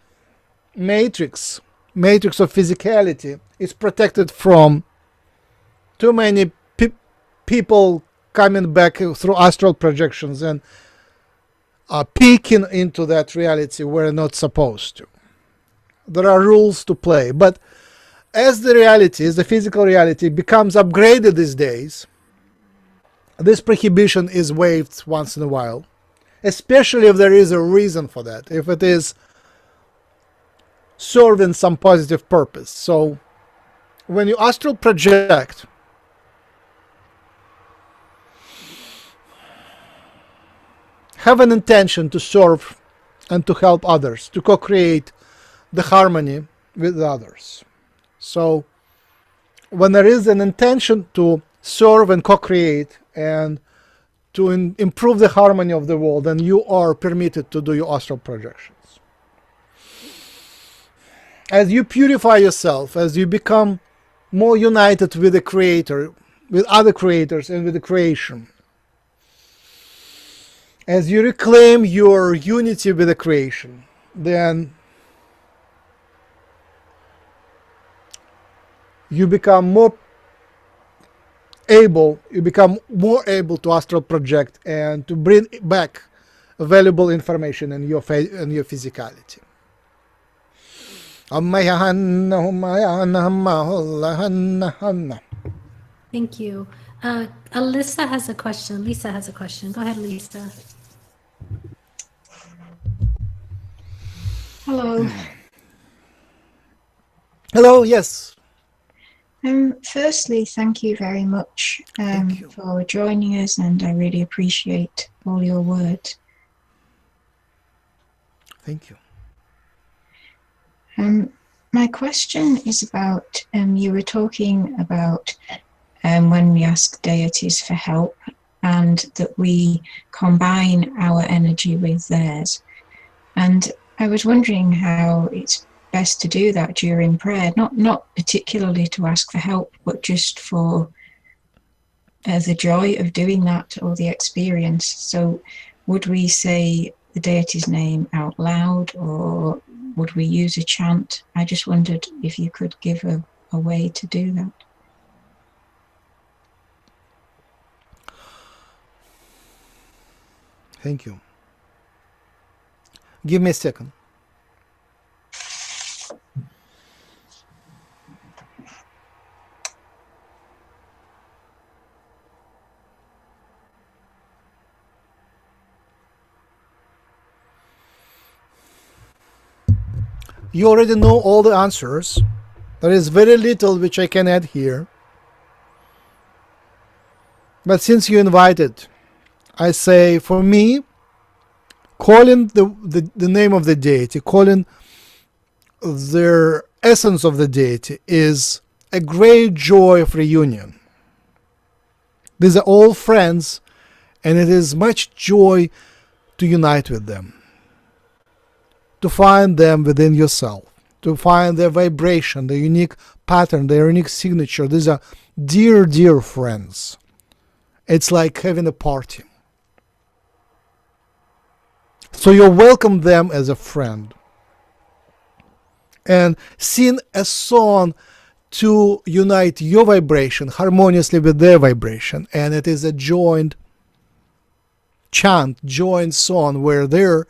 matrix of physicality is protected from too many people coming back through astral projections and peeking into that reality where not supposed to. There are rules to play, but as the physical reality becomes upgraded these days, this prohibition is waived once in a while, especially if there is a reason for that, if it is serving some positive purpose. So when you astral project, have an intention to serve and to help others, to co-create the harmony with others. So when there is an intention to serve and co-create and to improve the harmony of the world, then you are permitted to do your astral projections. As you purify yourself, as you become more united with the Creator, with other creators and with the creation, as you reclaim your unity with the creation, then you become more able to astral project and to bring back valuable information in your physicality. Thank you. Alyssa has a question. Lisa has a question. Go ahead, Lisa. Hello. Hello, yes. Firstly, thank you very much for joining us, and I really appreciate all your words. Thank you. My question is about, you were talking about when we ask deities for help and that we combine our energy with theirs. And I was wondering how it's best to do that during prayer, not particularly to ask for help, but just for the joy of doing that or the experience. So would we say the deity's name out loud, or would we use a chant? I just wondered if you could give a way to do that. Thank you. Give me a second. You already know all the answers. There is very little which I can add here. But since you invited, I say, for me, calling the name of the deity, calling the essence of the deity is a great joy of reunion. These are all friends, and it is much joy to unite with them, to find them within yourself, to find their vibration, their unique pattern, their unique signature. These are dear, dear friends. It's like having a party. So you welcome them as a friend. And sing a song to unite your vibration harmoniously with their vibration. And it is a joined chant, joined song where their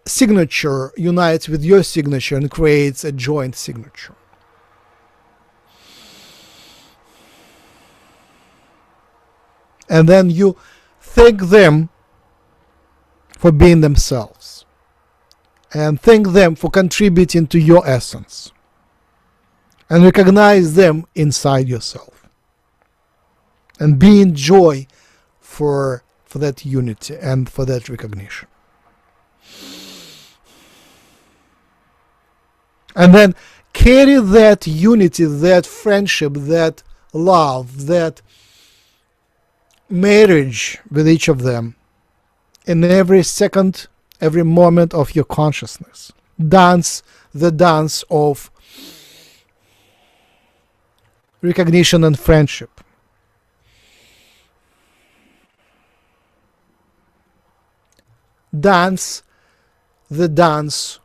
signature unites with your signature and creates a joint signature. And then you thank them for being themselves. and thank them for contributing to your essence, and recognize them inside yourself, and be in joy for that unity and for that recognition. And then carry that unity, that friendship, that love, that marriage with each of them in every second, every moment of your consciousness. Dance the dance of recognition and friendship. Dance the dance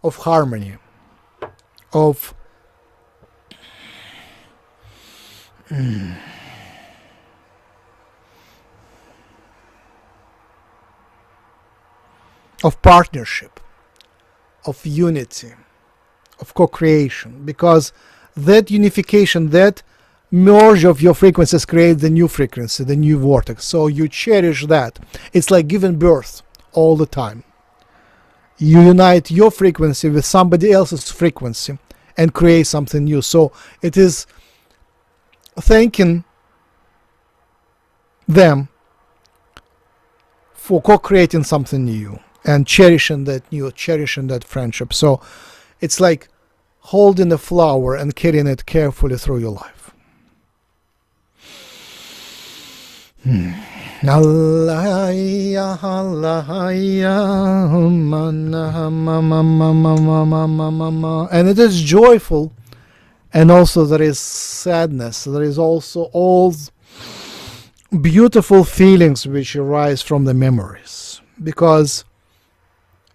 of harmony, of partnership, of unity, of co-creation, because that unification, that merge of your frequencies creates the new frequency, the new vortex. So you cherish that. It's like giving birth all the time. You unite your frequency with somebody else's frequency and create something new. So it is thanking them for co-creating something new and cherishing that new, cherishing that friendship. So it's like holding a flower and carrying it carefully through your life. And it is joyful, and also there is sadness. There is also all beautiful feelings which arise from the memories, because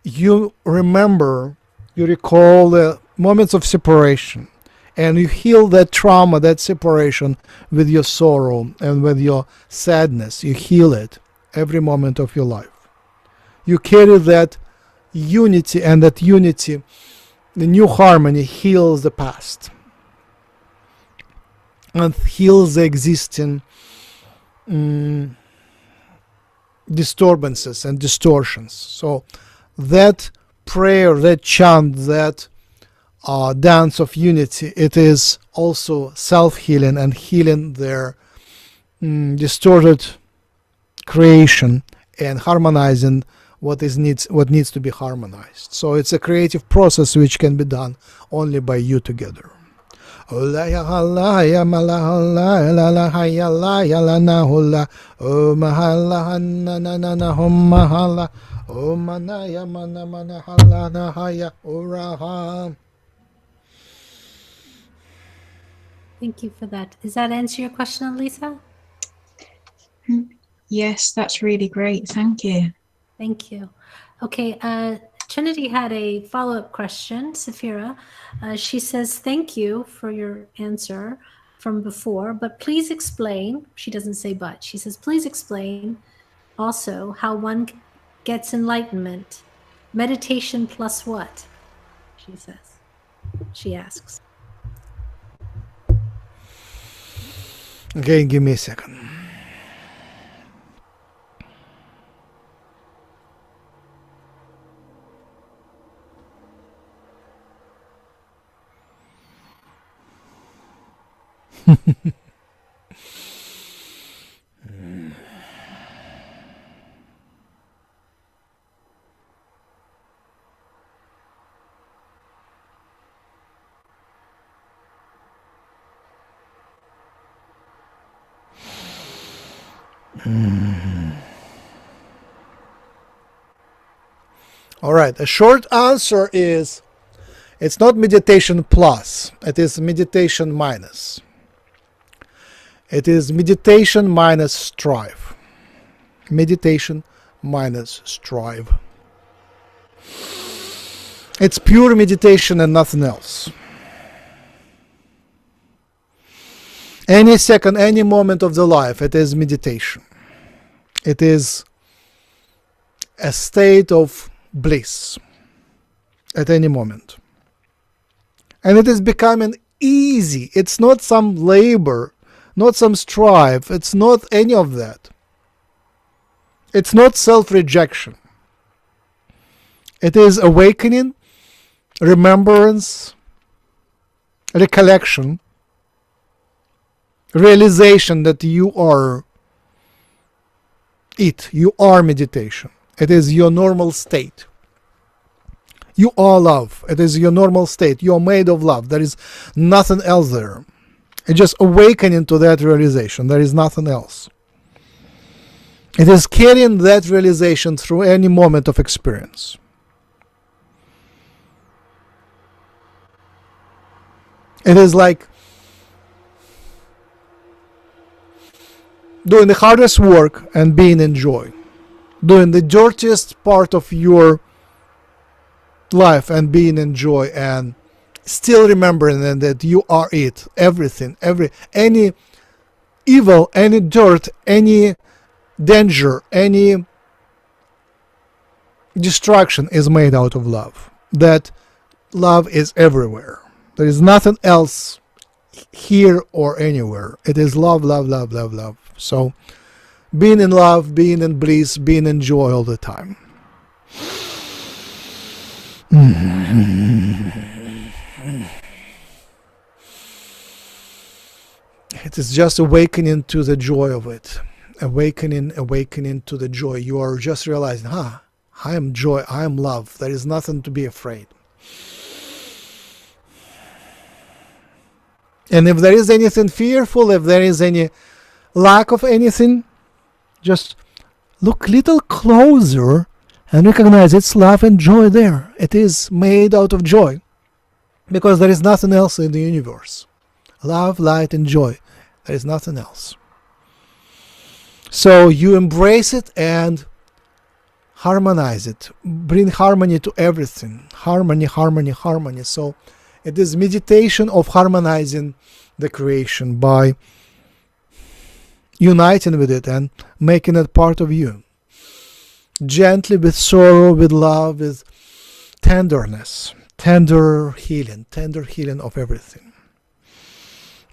you remember, you recall the moments of separation, and you heal that trauma, that separation, with your sorrow and with your sadness. You heal it every moment of your life. You carry that unity, and that unity, the new harmony, heals the past and heals the existing disturbances and distortions. So that prayer, that chant, that dance of unity, it is also self-healing and healing their distorted creation and harmonizing what needs to be harmonized. So it's a creative process which can be done only by you together. Thank you for that. Does that answer your question, Lisa? Yes, that's really great. Thank you. Thank you. Okay, Trinity had a follow-up question, Saphira. She says, thank you for your answer from before, but please explain, she doesn't say but, she says, please explain also how one gets enlightenment. Meditation plus what? She says. She asks. Okay, give me a second. All right, a short answer is it's not meditation plus, it is meditation minus. It is meditation minus strive. Meditation minus strive. It's pure meditation and nothing else. Any second, any moment of the life, it is meditation. It is a state of bliss at any moment. And it is becoming easy. It's not some labor, not some strive. It's not any of that. It's not self-rejection. It is awakening, remembrance, recollection, realization that you are it. You are meditation. It is your normal state. You are love. It is your normal state. You are made of love. There is nothing else there. It's just awakening to that realization. There is nothing else. It is carrying that realization through any moment of experience. It is like doing the hardest work and being in joy. Doing the dirtiest part of your life and being in joy, and still remembering that you are it. Everything, any evil, any dirt, any danger, any destruction is made out of love. That love is everywhere. There is nothing else here or anywhere. It is love, love, love, love, love. So being in love, being in bliss, being in joy all the time. It is just awakening to the joy of it. Awakening to the joy. You are just realizing, I am joy, I am love. There is nothing to be afraid. And if there is anything fearful, if there is any lack of anything, just look a little closer and recognize it's love and joy there. It is made out of joy, because there is nothing else in the universe. Love, light, and joy. There is nothing else. So you embrace it and harmonize it. Bring harmony to everything. Harmony, harmony, harmony. So it is meditation of harmonizing the creation by uniting with it and making it part of you. Gently, with sorrow, with love, with tenderness. Tender healing of everything.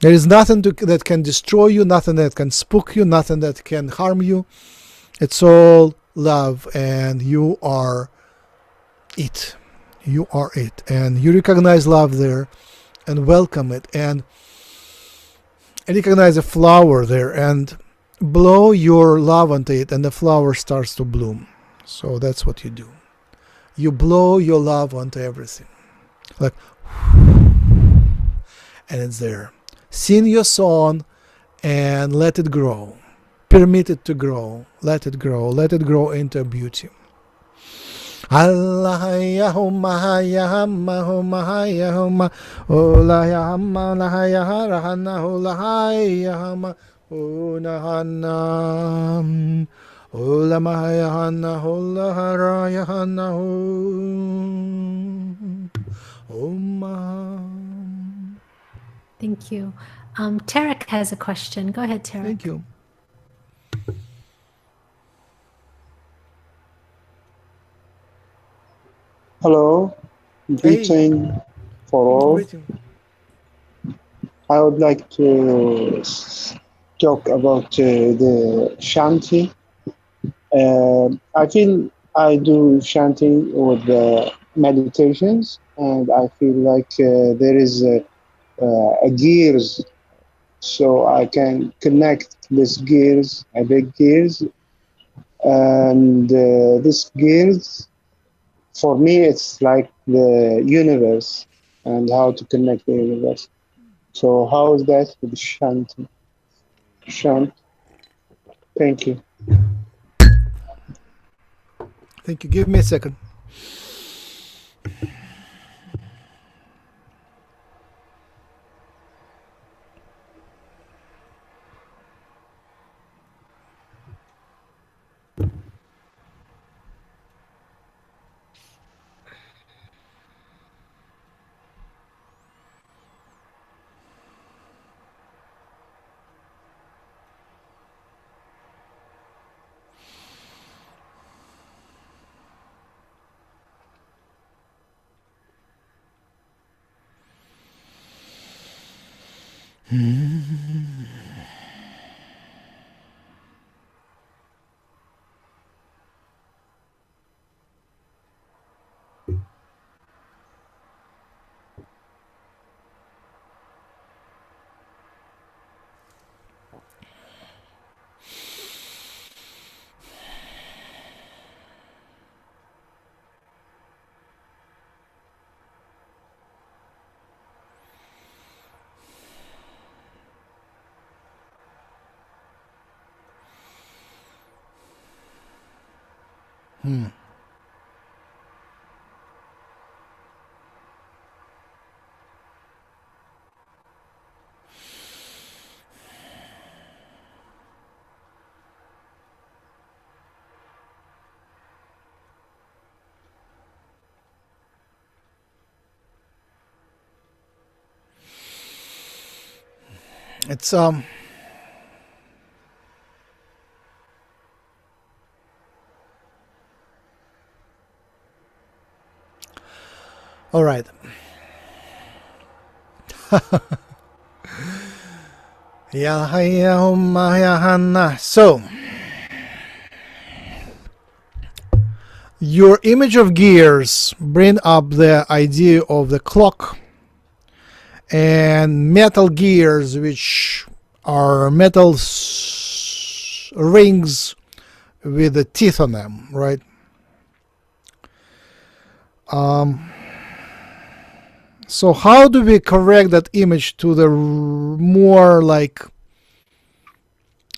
There is nothing that can destroy you, nothing that can spook you, nothing that can harm you. It's all love, and you are it. You are it. And you recognize love there and welcome it, and recognize a flower there and blow your love onto it, and the flower starts to bloom. So that's what you do. You blow your love onto everything. Like, and it's there. Sing your song and let it grow. Permit it to grow. Let it grow. Let it grow into beauty. Allah Yahumma Yahumma Yahumma Ola Yahumma Lahaya Rahana Ola Yahumma Unahana Ola Mahayahana Ola Harayahana Om. Thank you. Tarek has a question. Go ahead, Tarek. Thank you. Hello, greeting for all. I would like to talk about the chanting. I feel I do chanting with meditations, and I feel like there is a gears, so I can connect this gears, big gears, and this gears, for me, it's like the universe and how to connect the universe. So how is that with the chanting? Chant. Thank you. Thank you. Give me a second. It's all right. So, your image of gears bring up the idea of the clock and metal gears, which are metal rings with the teeth on them, right? So how do we correct that image to the more like,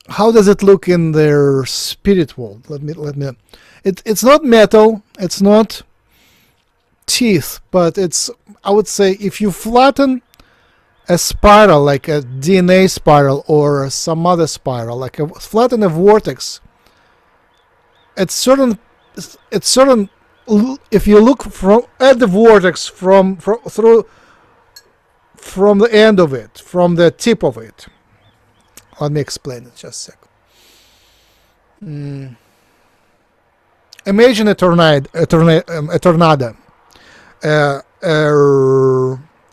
how does it look in their spirit world? It's not metal, it's not teeth, but it's, I would say, if you flatten a spiral, like a DNA spiral or some other spiral, like flatten a vortex, it's certain, if you look at the vortex from the end of it, from the tip of it. Let me explain it just a sec. Imagine a tornado,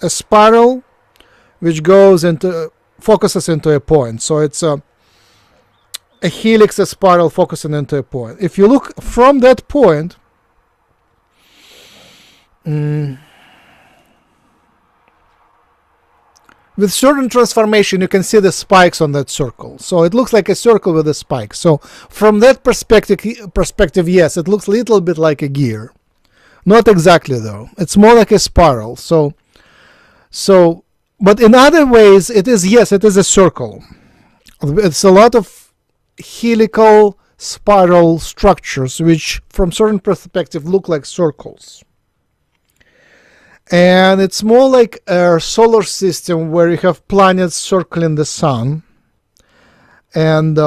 a spiral which goes into, focuses into a point. So it's a helix, a spiral focusing into a point. If you look from that point, with certain transformation, you can see the spikes on that circle. So it looks like a circle with a spike. So from that perspective, yes, it looks a little bit like a gear. Not exactly though. It's more like a spiral. So, but in other ways, it is, yes, it is a circle. It's a lot of helical spiral structures, which from certain perspective look like circles. And it's more like a solar system where you have planets circling the sun. And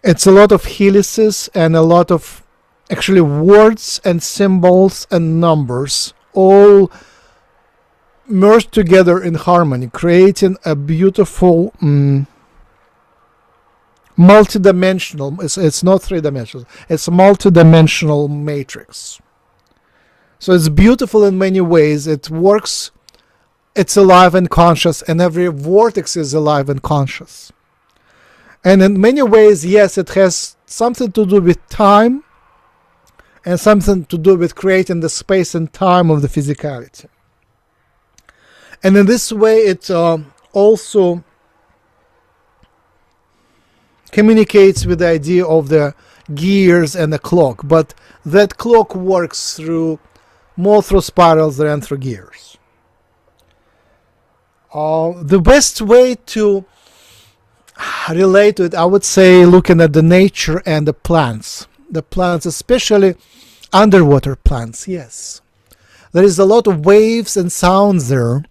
it's a lot of helices and a lot of actually words and symbols and numbers all merged together in harmony, creating a beautiful multi-dimensional, it's not three-dimensional, it's a multi-dimensional matrix. So it's beautiful in many ways. It works, it's alive and conscious, and every vortex is alive and conscious. And in many ways, yes, it has something to do with time and something to do with creating the space and time of the physicality. And in this way, it also communicates with the idea of the gears and the clock, but that clock works more through spirals than through gears. The best way to relate to it, I would say, looking at the nature and the plants, especially underwater plants. Yes, there is a lot of waves and sounds there,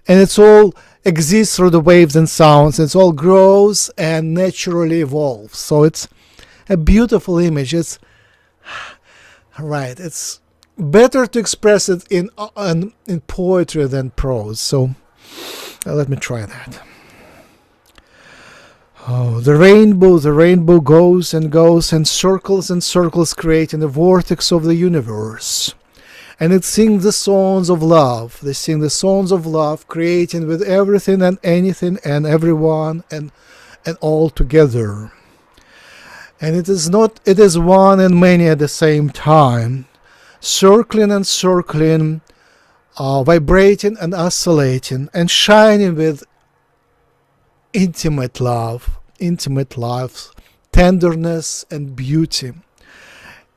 and it's all exists through the waves and sounds. It all grows and naturally evolves. So it's a beautiful image. It's right. It's better to express it in poetry than prose. So let me try that. Oh, the rainbow goes and circles, creating the vortex of the universe. And it sings the songs of love. They sing the songs of love, creating with everything and anything and everyone and all together. And it is one and many at the same time, circling and circling, vibrating and oscillating, and shining with intimate love, tenderness and beauty.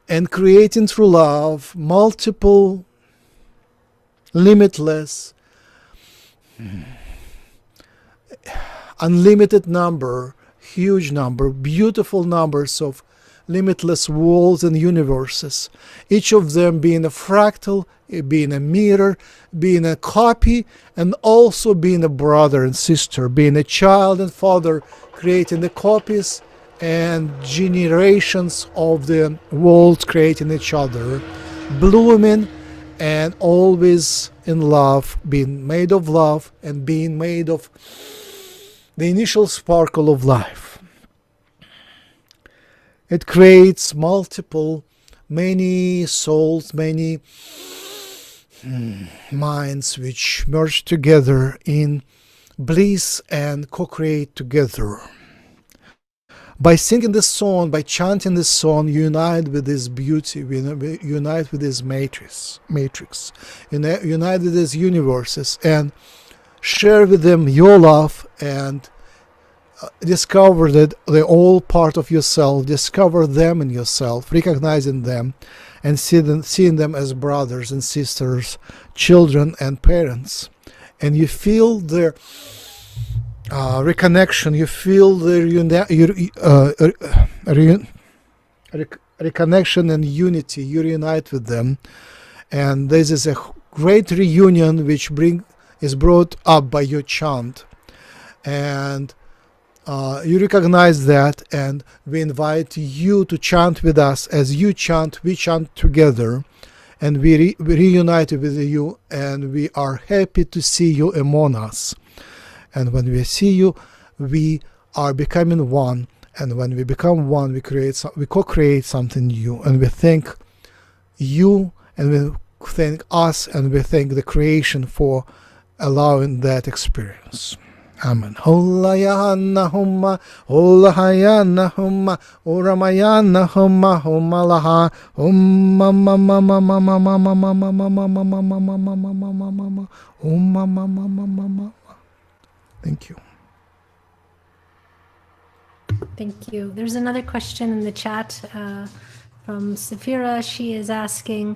And creating through love multiple, limitless, unlimited number huge number, beautiful numbers of limitless worlds and universes, each of them being a fractal, being a mirror, being a copy, and also being a brother and sister, being a child and father, creating the copies and generations of the worlds, creating each other, blooming and always in love, being made of love and being made of the initial sparkle of life. It creates many souls, many minds which merge together in bliss and co-create together. By singing this song, by chanting this song, you unite with this beauty, we unite with this matrix, unite with these universes, and share with them your love, and discover that they're all part of yourself, discover them in yourself, recognizing them, and seeing them as brothers and sisters, children and parents. And you feel their reconnection, you feel their reconnection and unity, you reunite with them. And this is a great reunion which is brought up by your chant. And you recognize that, and we invite you to chant with us. As you chant, we chant together, and we reunite with you, and we are happy to see you among us. And when we see you, we are becoming one, and when we become one, we co-create something new, and we thank you, and we thank us, and we thank the creation for allowing that experience. Amen. Holayana humma, holahayana humma, oramayana humma, humalaha, humma mama mama mama mama mama mama mama mama mama mama. Thank you. Thank you. There's another question in the chat from Safira. She is asking,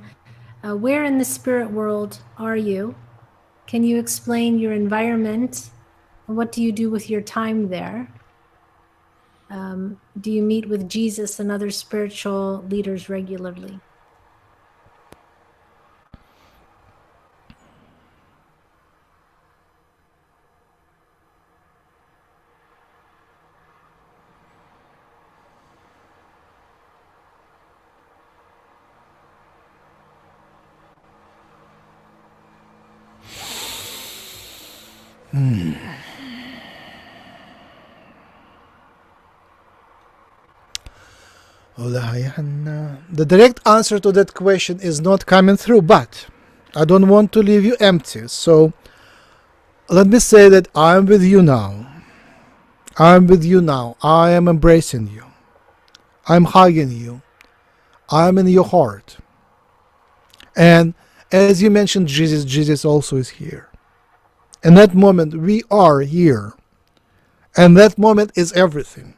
where in the spirit world are you? Can you explain your environment? What do you do with your time there? Do you meet with Jesus and other spiritual leaders regularly? The direct answer to that question is not coming through, but I don't want to leave you empty. So let me say that I am with you now. I am with you now. I am embracing you. I am hugging you. I am in your heart. And as you mentioned Jesus, Jesus also is here. In that moment, we are here. And that moment is everything.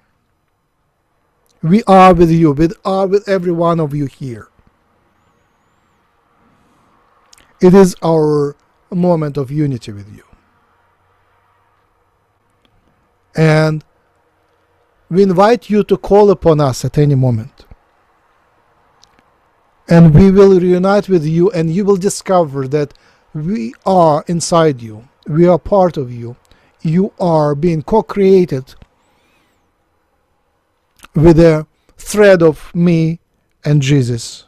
We are with you. We are with every one of you here. It is our moment of unity with you. And we invite you to call upon us at any moment. And we will reunite with you, and you will discover that we are inside you. We are part of you. You are being co-created with a thread of me and Jesus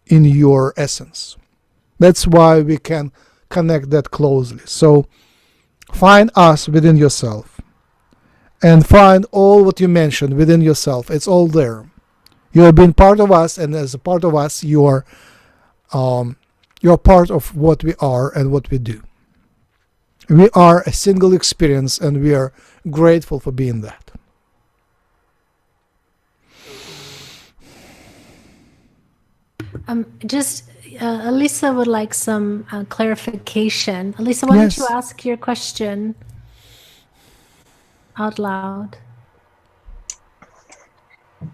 in your essence. That's why we can connect that closely. So find us within yourself, and find all what you mentioned within yourself. It's all there. You have been part of us, and as a part of us, you're part of what we are and what we do. We are a single experience, and we are grateful for being that. Elisa would like some clarification. Elisa, why don't you ask your question out loud?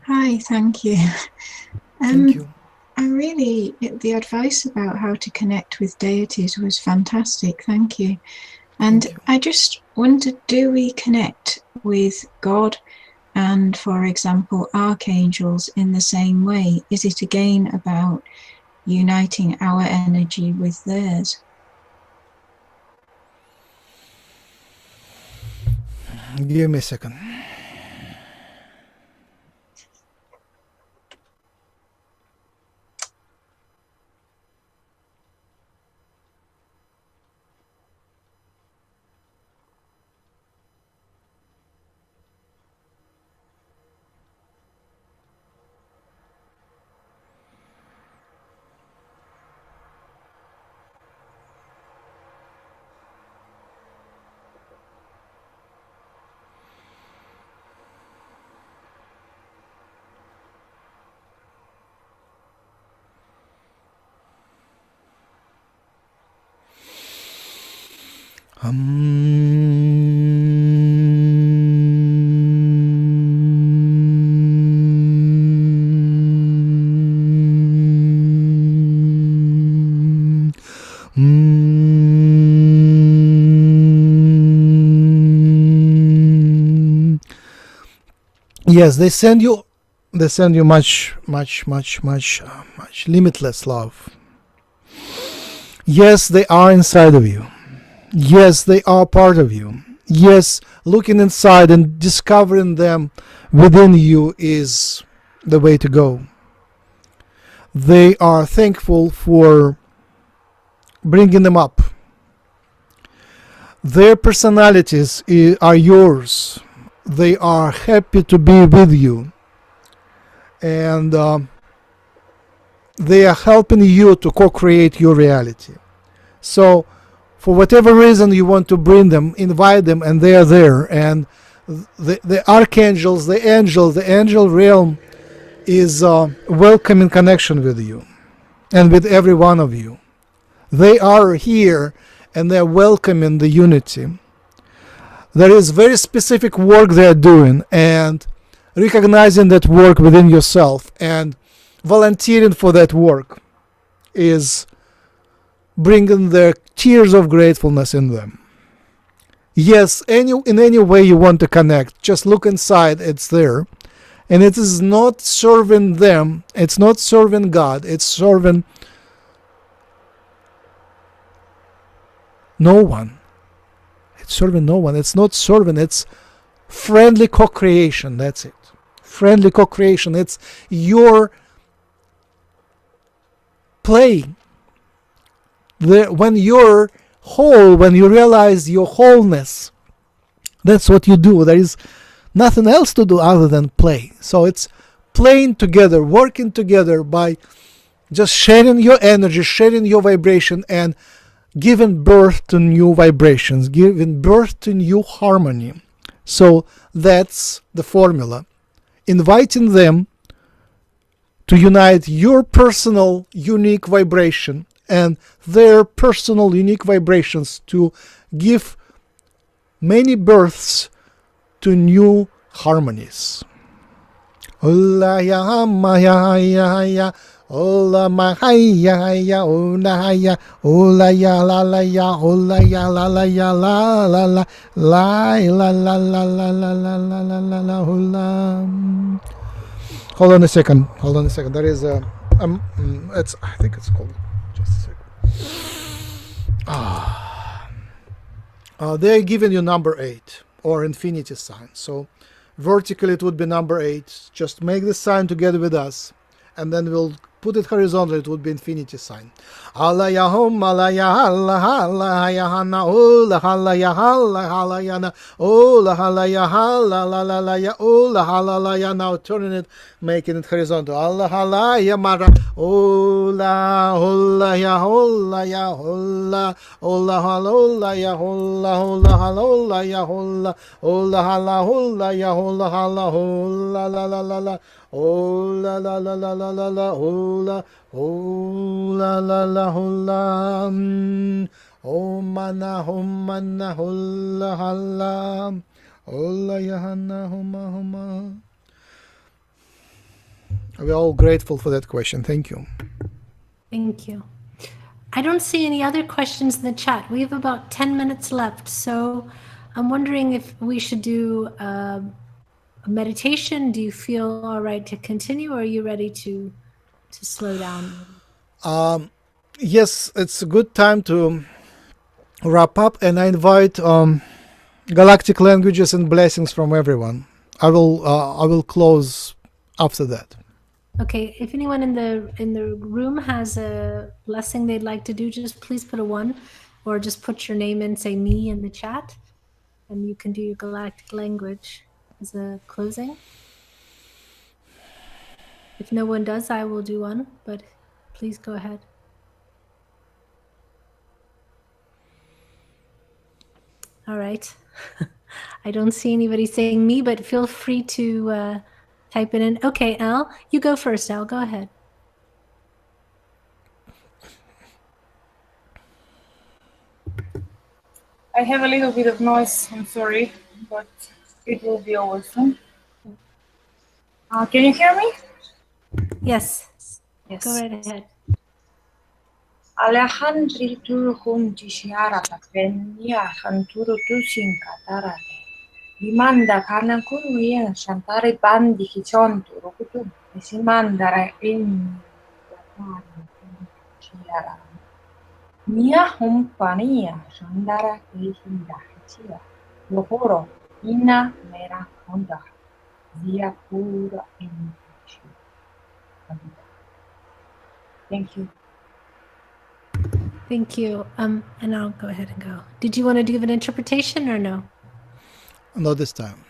Hi, thank you. Thank you. The advice about how to connect with deities was fantastic. Thank you. And I just wondered, do we connect with God and, for example, archangels in the same way? Is it again about uniting our energy with theirs? Give me a second. Yes, they send you much limitless love. Yes, they are inside of you. Yes, they are part of you. Yes, looking inside and discovering them within you is the way to go. They are thankful for bringing them up. Their personalities are yours. They are happy to be with you. And they are helping you to co-create your reality. So, for whatever reason you want to bring them, invite them, and they are there. And the archangels, the angel realm is welcome in connection with you and with every one of you. They are here and they are welcoming the unity. There is very specific work they are doing, and recognizing that work within yourself and volunteering for that work is bringing their tears of gratefulness in them. Yes, in any way you want to connect, just look inside, it's there. And it is not serving them, it's not serving God, it's serving no one. It's serving no one, it's not serving, it's friendly co-creation, that's it. Friendly co-creation, it's your play. When you're whole, when you realize your wholeness, that's what you do. There is nothing else to do other than play. So it's playing together, working together by just sharing your energy, sharing your vibration, and giving birth to new vibrations, giving birth to new harmony. So that's the formula. Inviting them to unite your personal unique vibration and their personal unique vibrations to give many births to new harmonies. Ola ya ma ya ya ya, ola ma ya ya, ola ya, ola ya la la ya, ola ya la la ya la la la la la la la la la la la la la ola. Hold on a second. There is a it's, I think it's called, just a second. They're giving you number 8 or infinity sign. So vertically it would be number 8. Just make the sign together with us, and then we'll put it horizontally, it would be infinity sign. Allah ya hum, Allah ya Allah, Allah ya hana, ola hala ya hala, hala ya na, ola hala ya hala, la la la ya, ola hala la ya. Now turning it, making it horizontal. Allah hala ya mara, ola, ola ya, ola ya, ola, ola hala, ola ya, ola, ola hala, ola ya, ola, ola hala, ola ya, ola hala, ola la la la la. Oh la la la la la la la, oh la la la, oh la, oh mana, oh la hala, oh la yahana, homa homa. We're all grateful for that question. Thank you. Thank you. I don't see any other questions in the chat. We have about 10 minutes left, so I'm wondering if we should do a meditation? Do you feel all right to continue, or are you ready to slow down? Yes, it's a good time to wrap up, and I invite galactic languages and blessings from everyone. I will close after that. Okay, if anyone in the room has a blessing they'd like to do, just please put a 1, or just put your name in, say me in the chat, and you can do your galactic language as a closing. If no one does, I will do one, but please go ahead. All right. I don't see anybody saying me, but feel free to type it in. Okay, Elle, you go first, Elle. Go ahead. I have a little bit of noise, I'm sorry, but it will be over soon. Can you hear me? Yes. Yes. Go right ahead. Dimanda karena kuruia shantare bandi hichonto rokutu simandara in chiara mia compagnia shandara kehinda chia lohoro ina mera honda via pura in. Thank you. Thank you. And I'll go ahead and go. Did you want to give an interpretation or no? Not this time.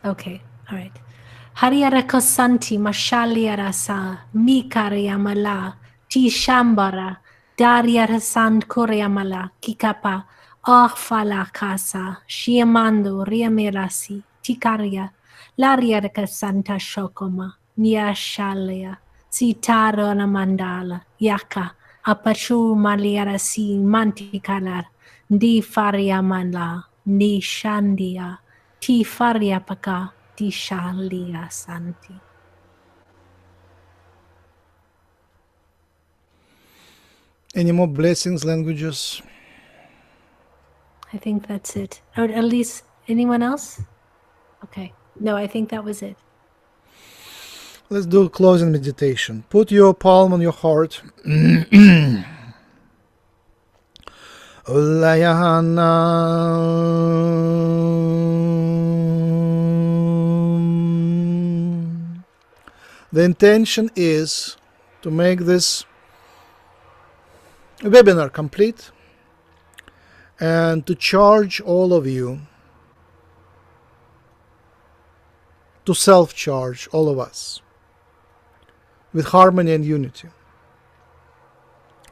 Okay. All right. Hariara kosanti mashaliara sa mikariamala ti shambara dariara sand koreamala kikapa fala casa shiamando riamerasi tikaria lariara santa shokoma niashalia sitaro na mandala yaka apachu maliara si mantikalar di fariamala ni shandia ti fariapaka ti shalia santi. Any more blessings, languages? I think that's it. Or at least anyone else? Okay. No, I think that was it. Let's do a closing meditation. Put your palm on your heart. The intention is to make this webinar complete and to charge all of you, to self-charge all of us with harmony and unity,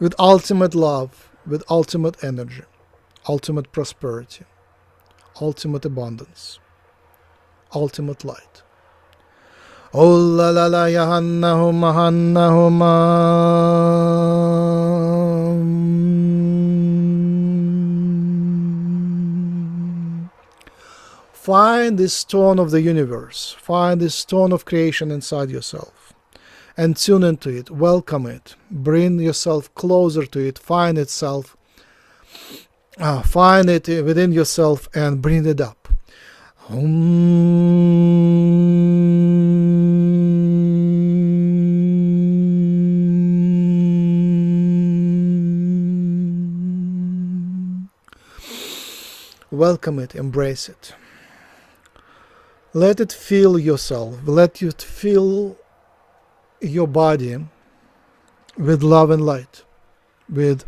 with ultimate love, with ultimate energy, ultimate prosperity, ultimate abundance, ultimate light. Oh la la la yahanna huma hanna huma. Find this tone of the universe, find this tone of creation inside yourself, and tune into it, welcome it, bring yourself closer to it, find itself, find it within yourself and bring it up. Welcome it, embrace it. Let it feel yourself, let it feel your body with love and light, with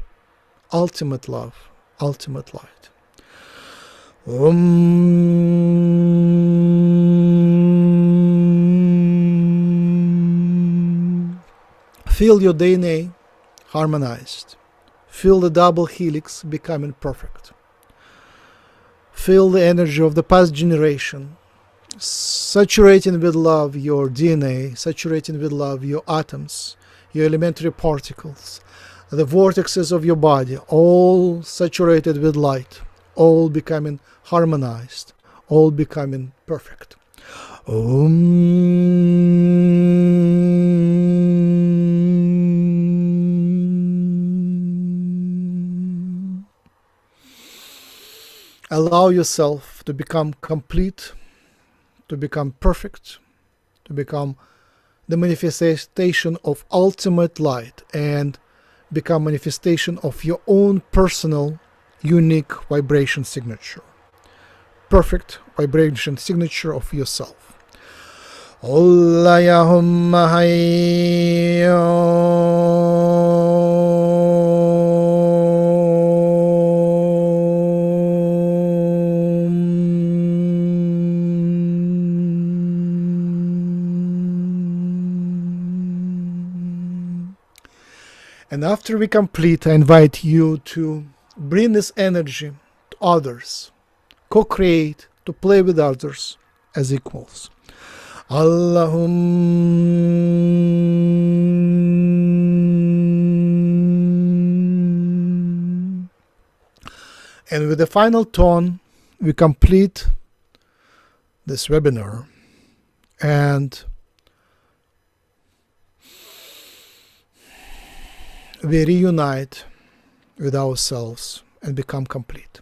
ultimate love, ultimate light. Feel your DNA harmonized. Feel the double helix becoming perfect. Feel the energy of the past generation, saturating with love your DNA, saturating with love your atoms, your elementary particles, the vortexes of your body, all saturated with light, all becoming harmonized, all becoming perfect. Allow yourself to become complete, to become perfect, to become the manifestation of ultimate light and become manifestation of your own personal unique vibration signature. Perfect vibration signature of yourself. And after we complete, I invite you to bring this energy to others, co-create, to play with others as equals. And with the final tone, we complete this webinar and we reunite with ourselves and become complete.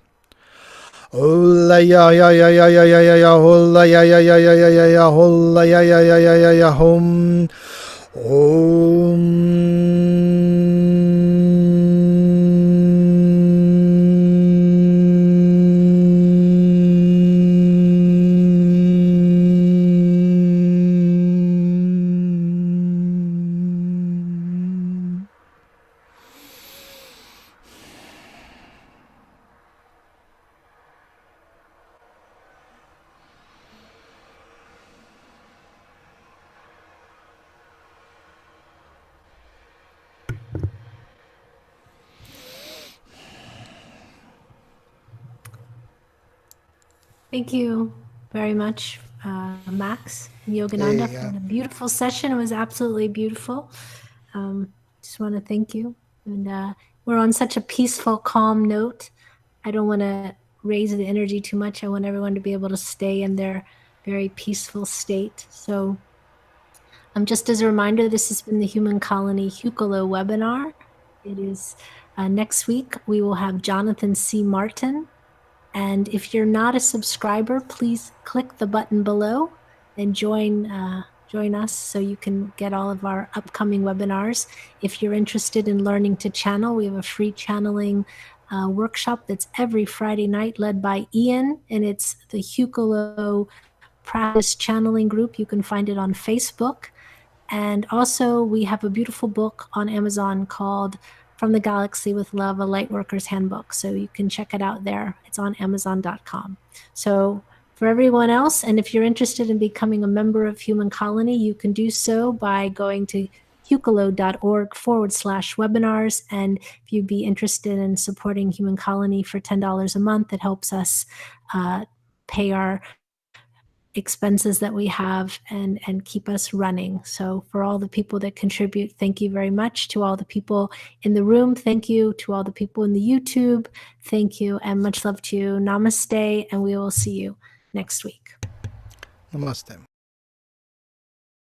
Thank you very much, Max and Yogananda, for the beautiful session. It was absolutely beautiful. Just want to thank you. And we're on such a peaceful, calm note. I don't want to raise the energy too much. I want everyone to be able to stay in their very peaceful state. So just as a reminder, this has been the Human Colony Hucolo webinar. It is next week. We will have Jonathan C. Martin. And if you're not a subscriber, please click the button below and join us so you can get all of our upcoming webinars. If you're interested in learning to channel, we have a free channeling workshop that's every Friday night led by Ian, and it's the Hucolo Practice Channeling Group. You can find it on Facebook. And also we have a beautiful book on Amazon called From the Galaxy with Love, a Lightworkers Handbook. So you can check it out there. It's on Amazon.com. So for everyone else, and if you're interested in becoming a member of Human Colony, you can do so by going to hucolo.org/webinars. And if you'd be interested in supporting Human Colony for $10 a month, it helps us pay our expenses that we have and keep us running. So for all the people that contribute, thank you very much. To all the people in the room, thank you. To all the people in the YouTube, thank you, and much love to you. Namaste, and we will see you next week. Namaste.